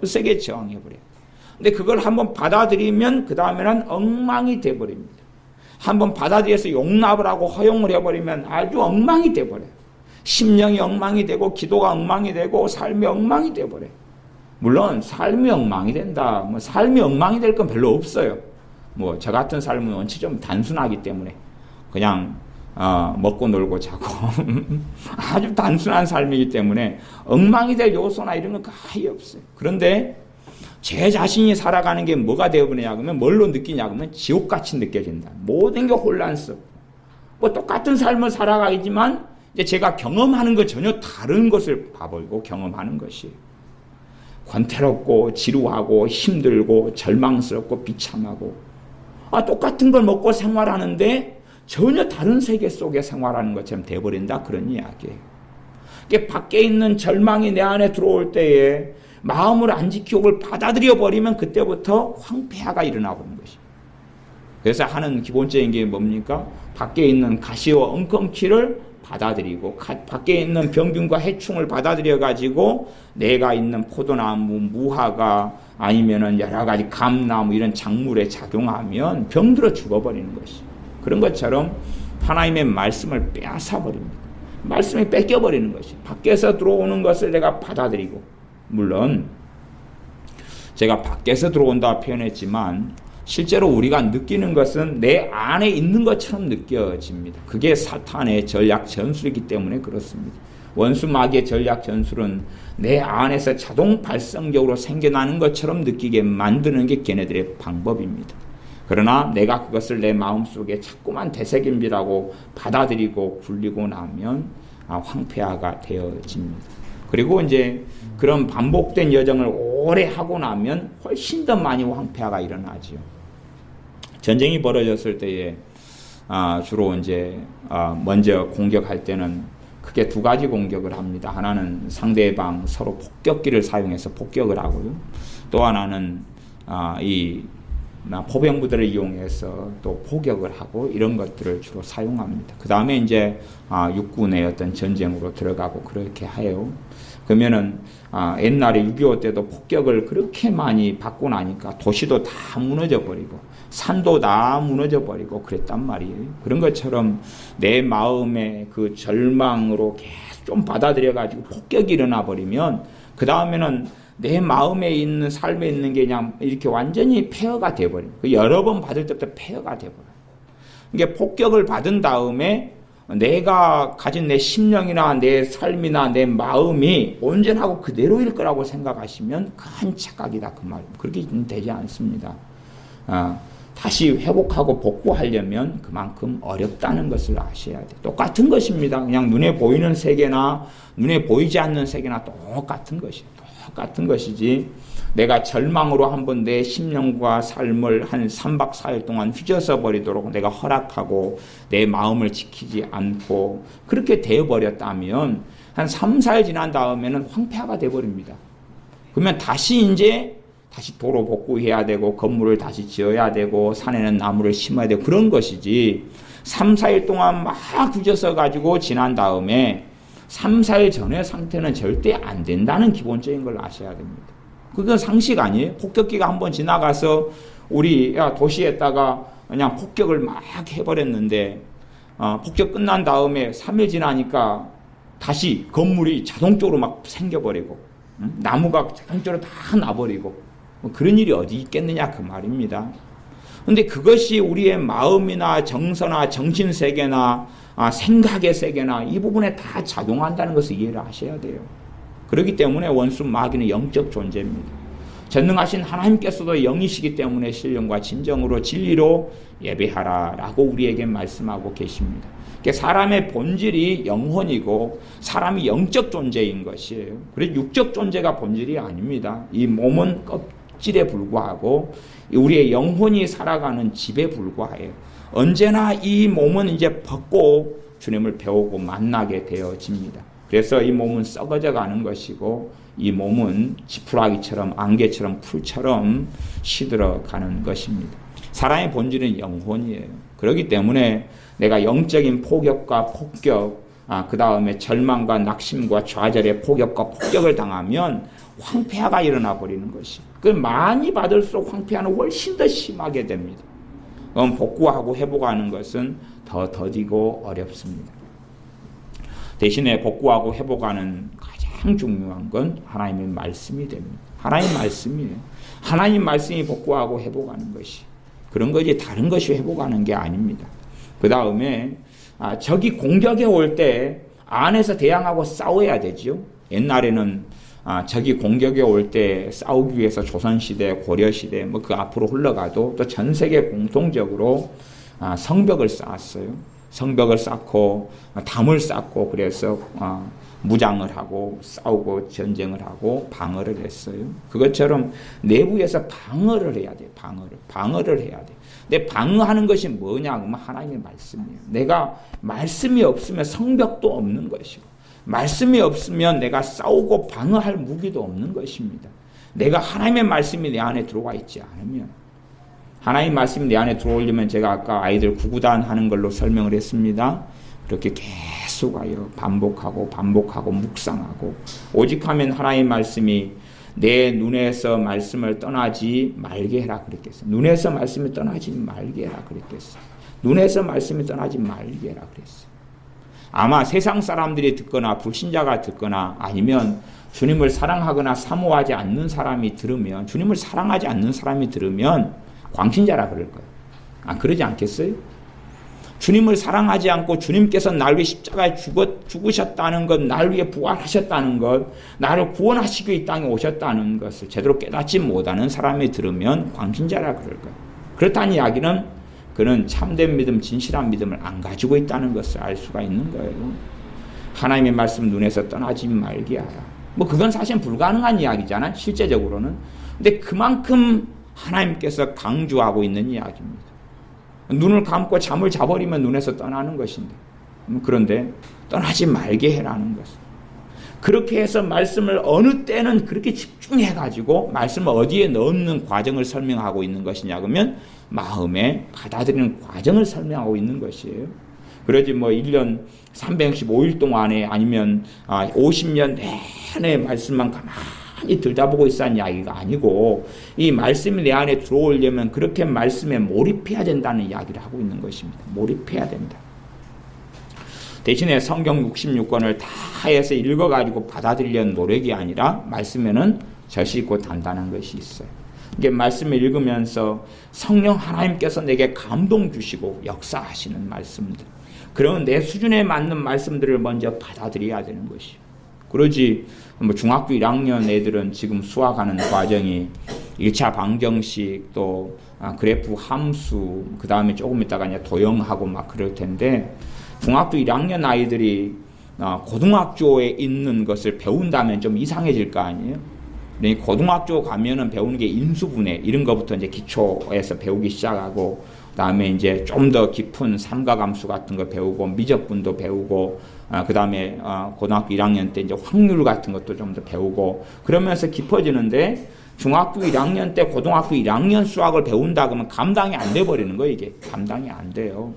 그 세게 저항해 버려요. 근데 그걸 한번 받아들이면 그 다음에는 엉망이 돼 버립니다. 한번 받아들여서 용납을 하고 허용을 해버리면 아주 엉망이 돼 버려요. 심령이 엉망이 되고 기도가 엉망이 되고 삶이 엉망이 돼 버려요. 물론 삶이 엉망이 된다. 삶이 엉망이 될 건 별로 없어요. 저 같은 삶은 원체 좀 단순하기 때문에 그냥 먹고 놀고 자고 아주 단순한 삶이기 때문에 엉망이 될 요소나 이런 건 거의 없어요. 그런데 제 자신이 살아가는 게 뭐가 되어버리냐 그러면 뭘로 느끼냐 그러면 지옥같이 느껴진다. 모든 게 혼란스럽고 똑같은 삶을 살아가지만 이제 제가 경험하는 건 전혀 다른 것을 봐버리고 경험하는 것이 권태롭고 지루하고 힘들고 절망스럽고 비참하고 똑같은 걸 먹고 생활하는데 전혀 다른 세계 속에 생활하는 것처럼 돼버린다. 그런 이야기예요. 이게 밖에 있는 절망이 내 안에 들어올 때에 마음을 안 지키고 그걸 받아들여 버리면 그때부터 황폐화가 일어나 버리는 것이에요. 그래서 하는 기본적인 게 뭡니까? 밖에 있는 가시와 엉겅퀴를 받아들이고 밖에 있는 병균과 해충을 받아들여 가지고 내가 있는 포도나무, 무화과 아니면은 여러 가지 감나무 이런 작물에 작용하면 병들어 죽어버리는 것이. 그런 것처럼 하나님의 말씀을 빼앗아 버립니다. 말씀이 뺏겨버리는 것이. 밖에서 들어오는 것을 내가 받아들이고, 물론 제가 밖에서 들어온다 표현했지만 실제로 우리가 느끼는 것은 내 안에 있는 것처럼 느껴집니다. 그게 사탄의 전략 전술이기 때문에 그렇습니다. 원수 마귀의 전략 전술은 내 안에서 자동 발성적으로 생겨나는 것처럼 느끼게 만드는 게 걔네들의 방법입니다. 그러나 내가 그것을 내 마음속에 자꾸만 되새김질하고 받아들이고 굴리고 나면 황폐화가 되어집니다. 그리고 이제 그런 반복된 여정을 오래 하고 나면 훨씬 더 많이 황폐화가 일어나죠. 전쟁이 벌어졌을 때에 주로 이제 먼저 공격할 때는 크게 두 가지 공격을 합니다. 하나는 상대방 서로 폭격기를 사용해서 폭격을 하고요. 또 하나는 이 포병부대를 이용해서 또 포격을 하고 이런 것들을 주로 사용합니다. 그 다음에 이제 육군의 어떤 전쟁으로 들어가고 그렇게 해요. 그러면은 옛날에 6.25 때도 폭격을 그렇게 많이 받고 나니까 도시도 다 무너져 버리고 산도 다 무너져 버리고 그랬단 말이에요. 그런 것처럼 내 마음의 그 절망으로 계속 좀 받아들여 가지고 폭격이 일어나 버리면 그 다음에는 내 마음에 있는 삶에 있는 게 그냥 이렇게 완전히 폐허가 돼버려요. 여러 번 받을 때부터 폐허가 돼버려요. 이게 폭격을 받은 다음에 내가 가진 내 심령이나 내 삶이나 내 마음이 온전하고 그대로일 거라고 생각하시면 큰 착각이다 그 말입니다. 그렇게 되지 않습니다. 다시 회복하고 복구하려면 그만큼 어렵다는 것을 아셔야 돼요. 똑같은 것입니다. 그냥 눈에 보이는 세계나 눈에 보이지 않는 세계나 똑같은 것이에요. 똑같은 것이지 내가 절망으로 한번 내 심령과 삶을 한 3박 4일 동안 휘저어 버리도록 내가 허락하고 내 마음을 지키지 않고 그렇게 되어버렸다면 한 3, 4일 지난 다음에는 황폐화가 되어버립니다. 그러면 다시 도로 복구해야 되고 건물을 다시 지어야 되고 산에는 나무를 심어야 되고 그런 것이지 3, 4일 동안 막 휘저어 가지고 지난 다음에 3, 4일 전의 상태는 절대 안 된다는 기본적인 걸 아셔야 됩니다. 그건 상식 아니에요? 폭격기가 한번 지나가서 우리 도시에다가 그냥 폭격을 막 해버렸는데 폭격 끝난 다음에 3일 지나니까 다시 건물이 자동적으로 막 생겨버리고 나무가 자동적으로 다 나버리고 그런 일이 어디 있겠느냐 그 말입니다. 그런데 그것이 우리의 마음이나 정서나 정신세계나 생각의 세계나 이 부분에 다 작용한다는 것을 이해를 하셔야 돼요. 그렇기 때문에 원수 마귀는 영적 존재입니다. 전능하신 하나님께서도 영이시기 때문에 신령과 진정으로 진리로 예배하라라고 우리에게 말씀하고 계십니다. 사람의 본질이 영혼이고 사람이 영적 존재인 것이에요. 그래서 육적 존재가 본질이 아닙니다. 이 몸은 껍질에 불과하고 우리의 영혼이 살아가는 집에 불과해요. 언제나 이 몸은 이제 벗고 주님을 배우고 만나게 되어집니다. 그래서 이 몸은 썩어져 가는 것이고 이 몸은 지푸라기처럼 안개처럼 풀처럼 시들어 가는 것입니다. 사람의 본질은 영혼이에요. 그렇기 때문에 내가 영적인 폭격과 폭격, 그 다음에 절망과 낙심과 좌절의 폭격과 폭격을 당하면 황폐화가 일어나 버리는 것이. 그 많이 받을수록 황폐화는 훨씬 더 심하게 됩니다. 그럼 복구하고 회복하는 것은 더 더디고 어렵습니다. 대신에 복구하고 회복하는 가장 중요한 건 하나님의 말씀이 됩니다. 하나님 말씀이에요. 하나님 말씀이 복구하고 회복하는 것이. 그런 거지 다른 것이 회복하는 게 아닙니다. 그 다음에 적이 공격해 올 때 안에서 대항하고 싸워야 되죠. 옛날에는 적이 공격해 올 때 싸우기 위해서 조선시대, 고려시대 뭐 그 앞으로 흘러가도 또 전 세계 공통적으로 성벽을 쌓았어요. 성벽을 쌓고 담을 쌓고 그래서 무장을 하고 싸우고 전쟁을 하고 방어를 했어요. 그것처럼 내부에서 방어를 해야 돼요. 방어를 해야 돼요. 근데 방어하는 것이 뭐냐 그러면 하나님의 말씀이에요. 내가 말씀이 없으면 성벽도 없는 것이고 말씀이 없으면 내가 싸우고 방어할 무기도 없는 것입니다. 내가 하나님의 말씀이 내 안에 들어와 있지 않으면 하나님 말씀이 내 안에 들어오려면 제가 아까 아이들 구구단 하는 걸로 설명을 했습니다. 그렇게 계속하여 반복하고 묵상하고 오직 하면 하나님 말씀이 내 눈에서 말씀을 떠나지 말게 해라 그랬겠어요. 눈에서 말씀을 떠나지 말게 해라 그랬겠어요. 눈에서 말씀을 떠나지 말게 해라 그랬어요. 아마 세상 사람들이 듣거나 불신자가 듣거나 아니면 주님을 사랑하거나 사모하지 않는 사람이 들으면 주님을 사랑하지 않는 사람이 들으면 광신자라 그럴 거예요. 그러지 않겠어요? 주님을 사랑하지 않고 주님께서 날 위해 십자가에 죽으셨다는 것, 날 위해 부활하셨다는 것, 나를 구원하시기 이 땅에 오셨다는 것을 제대로 깨닫지 못하는 사람이 들으면 광신자라 그럴 거예요. 그렇다는 이야기는 그는 참된 믿음, 진실한 믿음을 안 가지고 있다는 것을 알 수가 있는 거예요. 하나님의 말씀 눈에서 떠나지 말게 하라. 뭐 그건 사실 불가능한 이야기잖아요. 실제적으로는. 근데 그만큼 하나님께서 강조하고 있는 이야기입니다. 눈을 감고 잠을 자버리면 눈에서 떠나는 것인데 그런데 떠나지 말게 해라는 것을. 그렇게 해서 말씀을 어느 때는 그렇게 집중해가지고 말씀을 어디에 넣는 과정을 설명하고 있는 것이냐 그러면 마음에 받아들이는 과정을 설명하고 있는 것이에요. 그러지 뭐 1년 365일 동안에 아니면 50년 내내 말씀만 가만히 들다보고 있다는 이야기가 아니고 이 말씀이 내 안에 들어오려면 그렇게 말씀에 몰입해야 된다는 이야기를 하고 있는 것입니다. 몰입해야 된다. 대신에 성경 66권을 다 해서 읽어가지고 받아들이려는 노력이 아니라 말씀에는 젖이 있고 단단한 것이 있어요. 이게 말씀을 읽으면서 성령 하나님께서 내게 감동 주시고 역사하시는 말씀들, 그런 내 수준에 맞는 말씀들을 먼저 받아들여야 되는 것이요. 그러지 뭐 중학교 1학년 애들은 지금 수학하는 과정이 1차 방정식 또 그래프 함수 그 다음에 조금 있다가 이제 도형하고 막 그럴 텐데 중학교 1학년 아이들이 고등학교에 있는 것을 배운다면 좀 이상해질 거 아니에요? 고등학교 가면은 배우는 게 인수분해 이런 것부터 이제 기초에서 배우기 시작하고 그다음에 이제 좀 더 깊은 삼각함수 같은 거 배우고 미적분도 배우고 그다음에 고등학교 1학년 때 이제 확률 같은 것도 좀 더 배우고 그러면서 깊어지는데 중학교 1학년 때 고등학교 1학년 수학을 배운다 그러면 감당이 안 돼 버리는 거예요. 이게 감당이 안 돼요.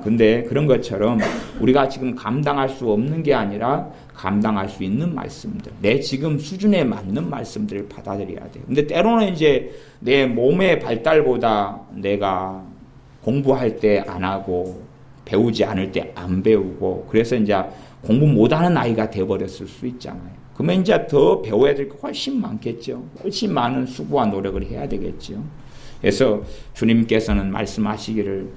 근데 그런 것처럼 우리가 지금 감당할 수 없는 게 아니라 감당할 수 있는 말씀들, 내 지금 수준에 맞는 말씀들을 받아들여야 돼요. 근데 때로는 이제 내 몸의 발달보다 내가 공부할 때 안 하고 배우지 않을 때 안 배우고 그래서 이제 공부 못하는 아이가 되어버렸을 수 있잖아요. 그러면 이제 더 배워야 될 게 훨씬 많겠죠. 훨씬 많은 수고와 노력을 해야 되겠죠. 그래서 주님께서는 말씀하시기를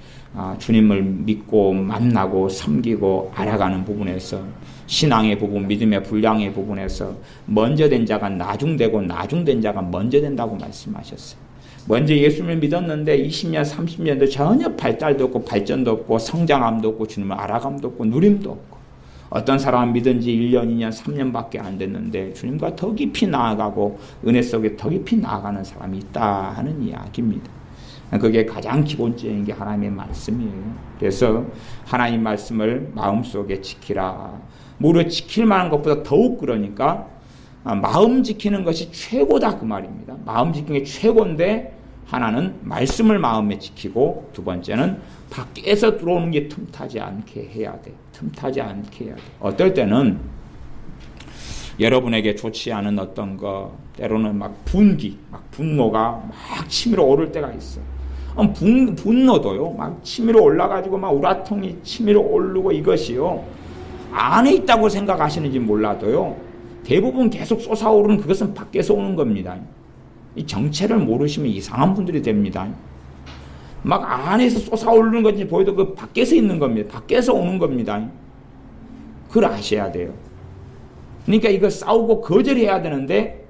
주님을 믿고 만나고 섬기고 알아가는 부분에서 신앙의 부분, 믿음의 분량의 부분에서 먼저 된 자가 나중되고 나중된 자가 먼저 된다고 말씀하셨어요. 먼저 예수님을 믿었는데 20년, 30년도 전혀 발달도 없고 발전도 없고 성장함도 없고 주님을 알아감도 없고 누림도 없고 어떤 사람은 믿은 지 1년, 2년, 3년밖에 안 됐는데 주님과 더 깊이 나아가고 은혜 속에 더 깊이 나아가는 사람이 있다 하는 이야기입니다. 그게 가장 기본적인 게 하나님의 말씀이에요. 그래서 하나님 말씀을 마음속에 지키라. 무릇 지킬 만한 것보다 더욱 그러니까 마음 지키는 것이 최고다 그 말입니다. 마음 지키는 게 최고인데 하나는 말씀을 마음에 지키고 두 번째는 밖에서 들어오는 게 틈타지 않게 해야 돼. 틈타지 않게 해야 돼. 어떨 때는 여러분에게 좋지 않은 어떤 거 때로는 막 분기, 막 분노가 막 치밀어 오를 때가 있어. 분노도요. 막 치밀어 올라가지고 막 우라통이 치밀어 오르고 이것이요. 안에 있다고 생각하시는지 몰라도요. 대부분 계속 솟아오르는 그것은 밖에서 오는 겁니다. 이 정체를 모르시면 이상한 분들이 됩니다. 막 안에서 솟아오르는 건지 보여도 그 밖에서 있는 겁니다. 밖에서 오는 겁니다. 그걸 아셔야 돼요. 그러니까 이거 싸우고 거절해야 되는데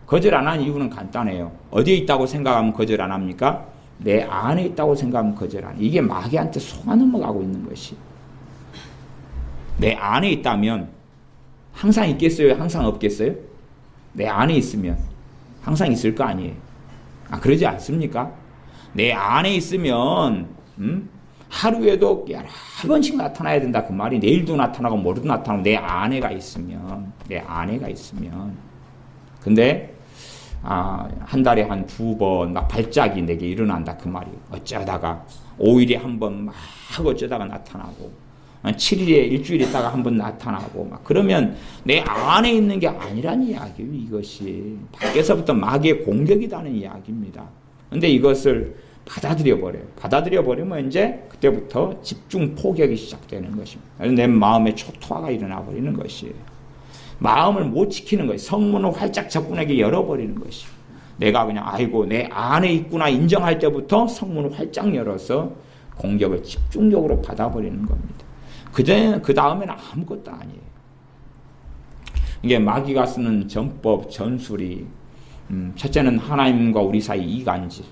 거절 안 하는 이유는 간단해요. 어디에 있다고 생각하면 거절 안 합니까? 내 안에 있다고 생각하면 거절 안 해요. 이게 마귀한테 속아 넘어가고 있는 것이. 내 안에 있다면 항상 있겠어요? 항상 없겠어요? 내 안에 있으면 항상 있을 거 아니에요. 그러지 않습니까? 내 안에 있으면 하루에도 여러 번씩 나타나야 된다 그 말이. 내일도 나타나고 모레도 나타나고 내 아내가 있으면 근데 한 달에 한 2번 막 발작이 내게 일어난다 그 말이. 어쩌다가 5일에 한 번 막 어쩌다가 나타나고 7일에 일주일 있다가 한 번 나타나고 막 그러면 내 안에 있는 게 아니란 이야기예요. 이것이 밖에서부터 마귀의 공격이라는 이야기입니다. 근데 이것을 받아들여 버리면 이제 그때부터 집중 포격이 시작되는 것입니다. 내 마음에 초토화가 일어나 버리는 것이에요. 마음을 못 지키는 것이 성문을 활짝 적군에게 열어버리는 것이. 내가 그냥 아이고 내 안에 있구나 인정할 때부터 성문을 활짝 열어서 공격을 집중적으로 받아버리는 겁니다. 그 다음에는 아무것도 아니에요. 이게 마귀가 쓰는 전법, 전술이 첫째는 하나님과 우리 사이 이간질,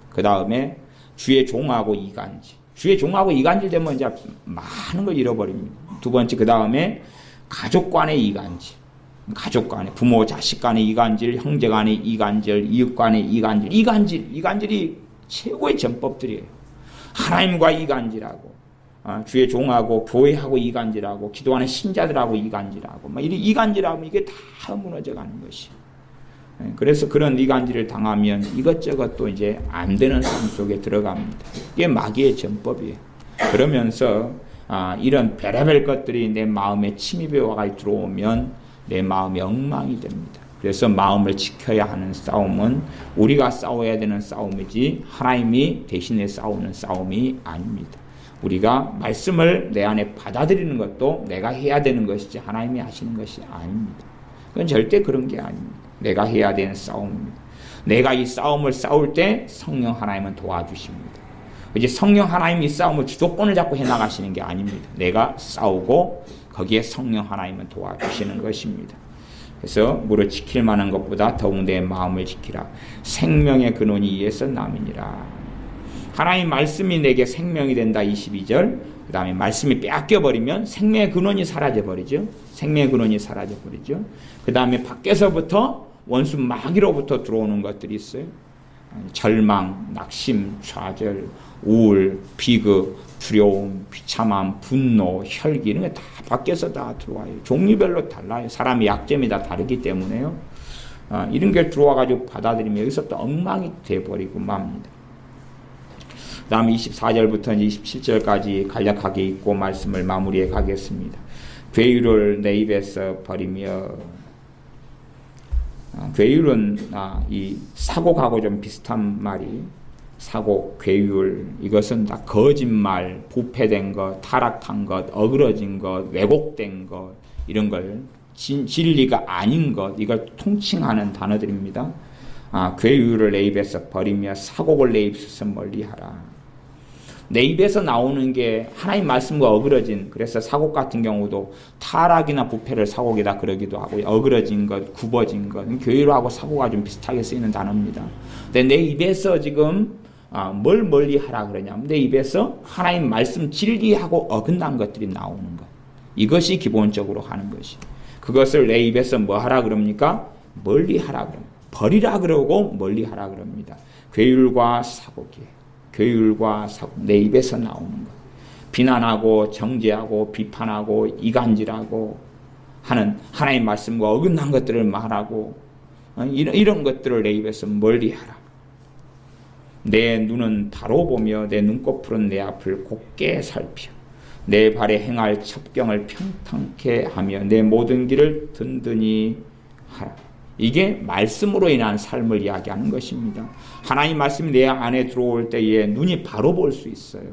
그 다음에 주의 종하고 이간질. 주의 종하고 이간질 되면 이제 많은 걸 잃어버립니다. 두 번째 그 다음에 가족 간의 이간질, 가족 간의 부모 자식 간의 이간질, 형제 간의 이간질, 이웃 간의 이간질, 이간질이 최고의 전법들이에요. 하나님과 이간질하고 주의 종하고 교회하고 이간질하고 기도하는 신자들하고 이간질하고 막 이간질하면 이게 다 무너져가는 것이. 그래서 그런 이간질을 당하면 이것저것 또 이제 안 되는 삶 속에 들어갑니다. 이게 마귀의 전법이에요. 그러면서 이런 별의별 것들이 내 마음에 침입해 와가 들어오면 내 마음이 엉망이 됩니다. 그래서 마음을 지켜야 하는 싸움은 우리가 싸워야 되는 싸움이지 하나님이 대신에 싸우는 싸움이 아닙니다. 우리가 말씀을 내 안에 받아들이는 것도 내가 해야 되는 것이지 하나님이 하시는 것이 아닙니다. 그건 절대 그런 게 아닙니다. 내가 해야 되는 싸움입니다. 내가 이 싸움을 싸울 때 성령 하나님은 도와주십니다. 이제 성령 하나님이 싸움을 주도권을 잡고 해나가시는 게 아닙니다. 내가 싸우고 거기에 성령 하나님은 도와주시는 것입니다. 그래서 무릇 지킬 만한 것보다 더욱 내 마음을 지키라. 생명의 근원이 이에서 남이니라. 하나님 말씀이 내게 생명이 된다. 22절. 그 다음에 말씀이 빼앗겨버리면 생명의 근원이 사라져버리죠. 생명의 근원이 사라져버리죠. 그 다음에 밖에서부터 원수 마귀로부터 들어오는 것들이 있어요. 절망, 낙심, 좌절, 우울, 비극, 두려움, 비참함, 분노, 혈기 이런 게 다 밖에서 다 들어와요. 종류별로 달라요. 사람의 약점이 다 다르기 때문에요. 이런 게 들어와가지고 받아들이면 여기서 또 엉망이 돼버리고 맙니다. 그 다음 24절부터 27절까지 간략하게 읽고 말씀을 마무리해 가겠습니다. 괴유를 내 입에서 버리며, 괴율은 이 사곡하고 좀 비슷한 말이 사곡, 괴율, 이것은 다 거짓말, 부패된 것, 타락한 것, 어그러진 것, 왜곡된 것, 이런 걸 진리가 아닌 것, 이걸 통칭하는 단어들입니다. 괴율을 내 입에서 버리며 사곡을 내 입에서 멀리하라. 내 입에서 나오는 게 하나님 말씀과 어그러진, 그래서 사곡 같은 경우도 타락이나 부패를 사곡이다 그러기도 하고, 어그러진 것, 굽어진 것, 괴율하고 사고가 좀 비슷하게 쓰이는 단어입니다. 근데 내 입에서 지금 뭘 멀리하라 그러냐면 내 입에서 하나님 말씀 진리하고 어긋난 것들이 나오는 것, 이것이 기본적으로 하는 것이. 그것을 내 입에서 뭐 하라 그럽니까? 멀리하라 그럽니다. 버리라 그러고 멀리하라 그럽니다. 괴율과 사곡이에요. 괴율과 사곡, 내 입에서 나오는 것. 비난하고 정죄하고 비판하고 이간질하고 하는 하나님 말씀과 어긋난 것들을 말하고 이런 것들을 내 입에서 멀리하라. 내 눈은 바로 보며 내 눈꺼풀은 내 앞을 곱게 살펴 내 발에 행할 첩경을 평탄케 하며 내 모든 길을 든든히 하라. 이게 말씀으로 인한 삶을 이야기하는 것입니다. 하나님 말씀이 내 안에 들어올 때에 눈이 바로 볼 수 있어요.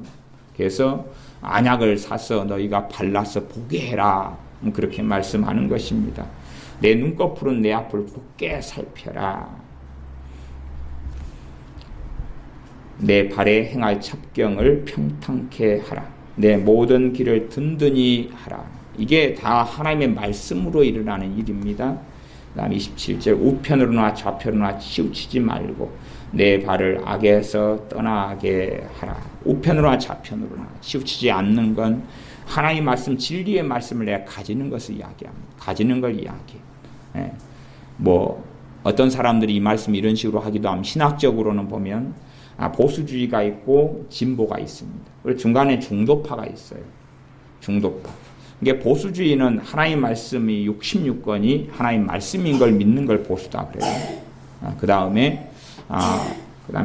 그래서 안약을 사서 너희가 발라서 보게 해라. 그렇게 말씀하는 것입니다. 내 눈꺼풀은 내 앞을 곱게 살펴라. 내 발에 행할 첩경을 평탄케 하라. 내 모든 길을 든든히 하라. 이게 다 하나님의 말씀으로 일어나는 일입니다. 그 다음 27절 우편으로나 좌편으로나 치우치지 말고 내 발을 악에서 떠나게 하라. 우편으로나 좌편으로나 치우치지 않는 건 하나님 말씀 진리의 말씀을 내가 가지는 것을 이야기합니다. 가지는 걸 이야기해요. 뭐 어떤 사람들이 이 말씀 이런 식으로 하기도 하면 신학적으로는 보면 보수주의가 있고 진보가 있습니다. 그리고 중간에 중도파가 있어요. 중도파. 이게 보수주의는 하나님 말씀이 66권이 하나님 말씀인 걸 믿는 걸 보수다 그래요. 그 다음에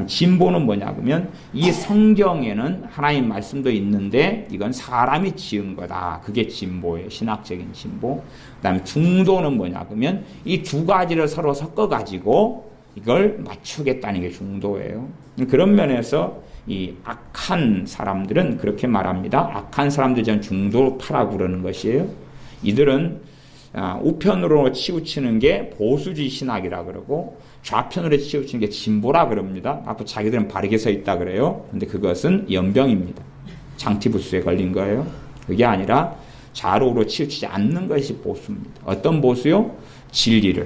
진보는 뭐냐 그러면 이 성경에는 하나님 말씀도 있는데 이건 사람이 지은 거다. 그게 진보예요. 신학적인 진보. 그 다음에 중도는 뭐냐 그러면 이 두 가지를 서로 섞어가지고 이걸 맞추겠다는 게 중도예요. 그런 면에서 이 악한 사람들은 그렇게 말합니다. 악한 사람들 저는 중도파라고 그러는 것이에요. 이들은 우편으로 치우치는 게 보수주의 신학이라 그러고 좌편으로 치우치는 게 진보라 그럽니다. 앞으로 자기들은 바르게 서 있다 그래요. 근데 그것은 연병입니다. 장티부스에 걸린 거예요. 그게 아니라 좌로로 치우치지 않는 것이 보수입니다. 어떤 보수요? 진리를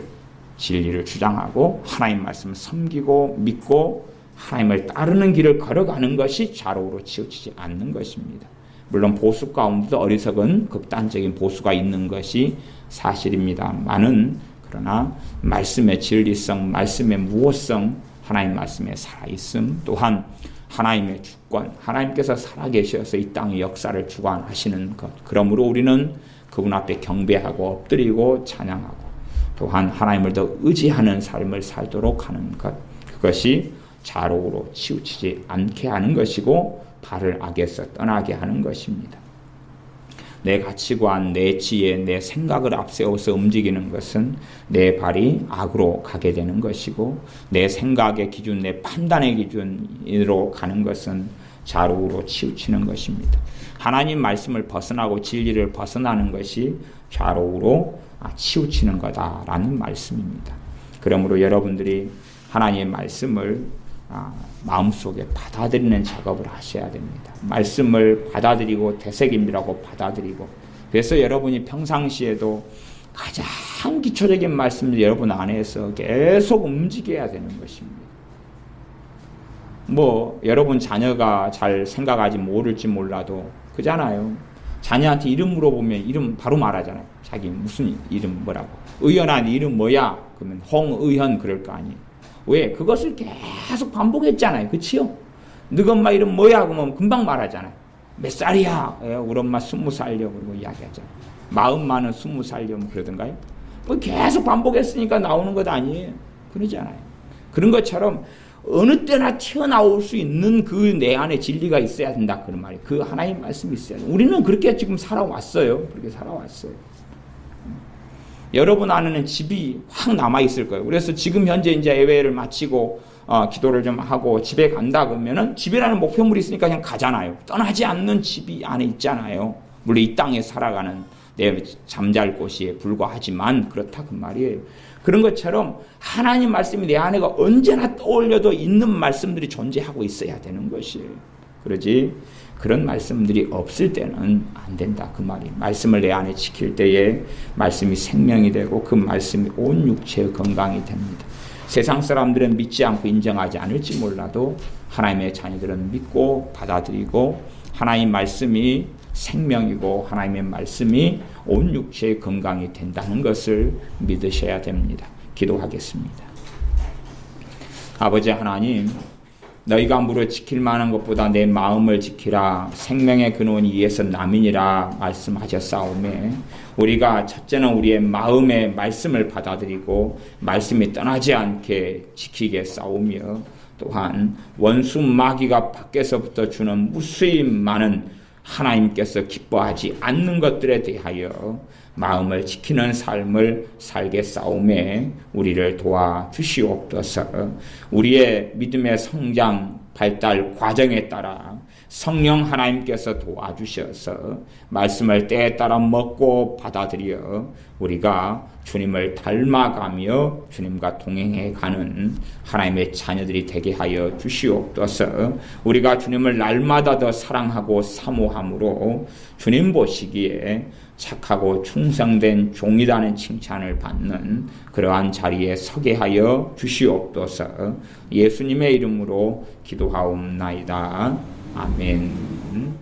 주장하고 하나님 말씀을 섬기고 믿고 하나님을 따르는 길을 걸어가는 것이 좌로로 치우치지 않는 것입니다. 물론 보수 가운데도 어리석은 극단적인 보수가 있는 것이 사실입니다만은 그러나 말씀의 진리성, 말씀의 무엇성, 하나님 말씀의 살아있음, 또한 하나님의 주권, 하나님께서 살아계셔서 이 땅의 역사를 주관하시는 것. 그러므로 우리는 그분 앞에 경배하고 엎드리고 찬양하고 또한 하나님을 더 의지하는 삶을 살도록 하는 것. 그것이 좌로로 치우치지 않게 하는 것이고 발을 악에서 떠나게 하는 것입니다. 내 가치관, 내 지혜, 내 생각을 앞세워서 움직이는 것은 내 발이 악으로 가게 되는 것이고 내 생각의 기준, 내 판단의 기준으로 가는 것은 좌로로 치우치는 것입니다. 하나님 말씀을 벗어나고 진리를 벗어나는 것이 좌로로 치우치는 거다라는 말씀입니다. 그러므로 여러분들이 하나님의 말씀을 마음속에 받아들이는 작업을 하셔야 됩니다. 말씀을 받아들이고 되새김이라고 받아들이고, 그래서 여러분이 평상시에도 가장 기초적인 말씀을 여러분 안에서 계속 움직여야 되는 것입니다. 여러분 자녀가 잘 생각하지 모를지 몰라도 그잖아요. 자녀한테 이름 물어보면 이름 바로 말하잖아요. 자기 무슨 이름 뭐라고. 의연한 이름 뭐야? 그러면 홍의현 그럴 거 아니에요. 왜? 그것을 계속 반복했잖아요. 그치요? 너희 엄마 이름 뭐야? 그러면 금방 말하잖아요. 몇 살이야? 우리 엄마 20살이요. 그러고 이야기하잖아요. 40만은 20살이요. 그러던가요? 계속 반복했으니까 나오는 것 아니에요. 그러잖아요. 그런 것처럼 어느 때나 튀어나올 수 있는 그 내 안에 진리가 있어야 된다. 그런 말이에요. 그 하나님 말씀이 있어야 돼요. 우리는 그렇게 지금 살아왔어요. 그렇게 살아왔어요. 여러분 안에는 집이 확 남아있을 거예요. 그래서 지금 현재 이제 예배를 마치고 기도를 좀 하고 집에 간다 그러면은 집이라는 목표물이 있으니까 그냥 가잖아요. 떠나지 않는 집이 안에 있잖아요. 물론 이 땅에 살아가는 내 잠잘 곳이 불과하지만 그렇다 그 말이에요. 그런 것처럼 하나님 말씀이 내 안에가 언제나 떠올려도 있는 말씀들이 존재하고 있어야 되는 것이에요. 그러지 그런 말씀들이 없을 때는 안 된다 그 말이. 말씀을 내 안에 지킬 때에 말씀이 생명이 되고 그 말씀이 온 육체의 건강이 됩니다. 세상 사람들은 믿지 않고 인정하지 않을지 몰라도 하나님의 자녀들은 믿고 받아들이고 하나님 말씀이 생명이고 하나님의 말씀이 온 육체의 건강이 된다는 것을 믿으셔야 됩니다. 기도하겠습니다. 아버지 하나님, 너희가 물어 지킬 만한 것보다 내 마음을 지키라. 생명의 근원이 이에서 남이니라 말씀하셨사오매, 우리가 첫째는 우리의 마음의 말씀을 받아들이고 말씀이 떠나지 않게 지키게 싸우며, 또한 원수 마귀가 밖에서부터 주는 무수히 많은 하나님께서 기뻐하지 않는 것들에 대하여 마음을 지키는 삶을 살게 싸움에 우리를 도와주시옵소서. 우리의 믿음의 성장 발달 과정에 따라 성령 하나님께서 도와주셔서 말씀을 때에 따라 먹고 받아들여 우리가 주님을 닮아가며 주님과 동행해가는 하나님의 자녀들이 되게 하여 주시옵소서. 우리가 주님을 날마다 더 사랑하고 사모함으로 주님 보시기에 착하고 충성된 종이라는 칭찬을 받는 그러한 자리에 서게 하여 주시옵소서. 예수님의 이름으로 기도하옵나이다. 아멘.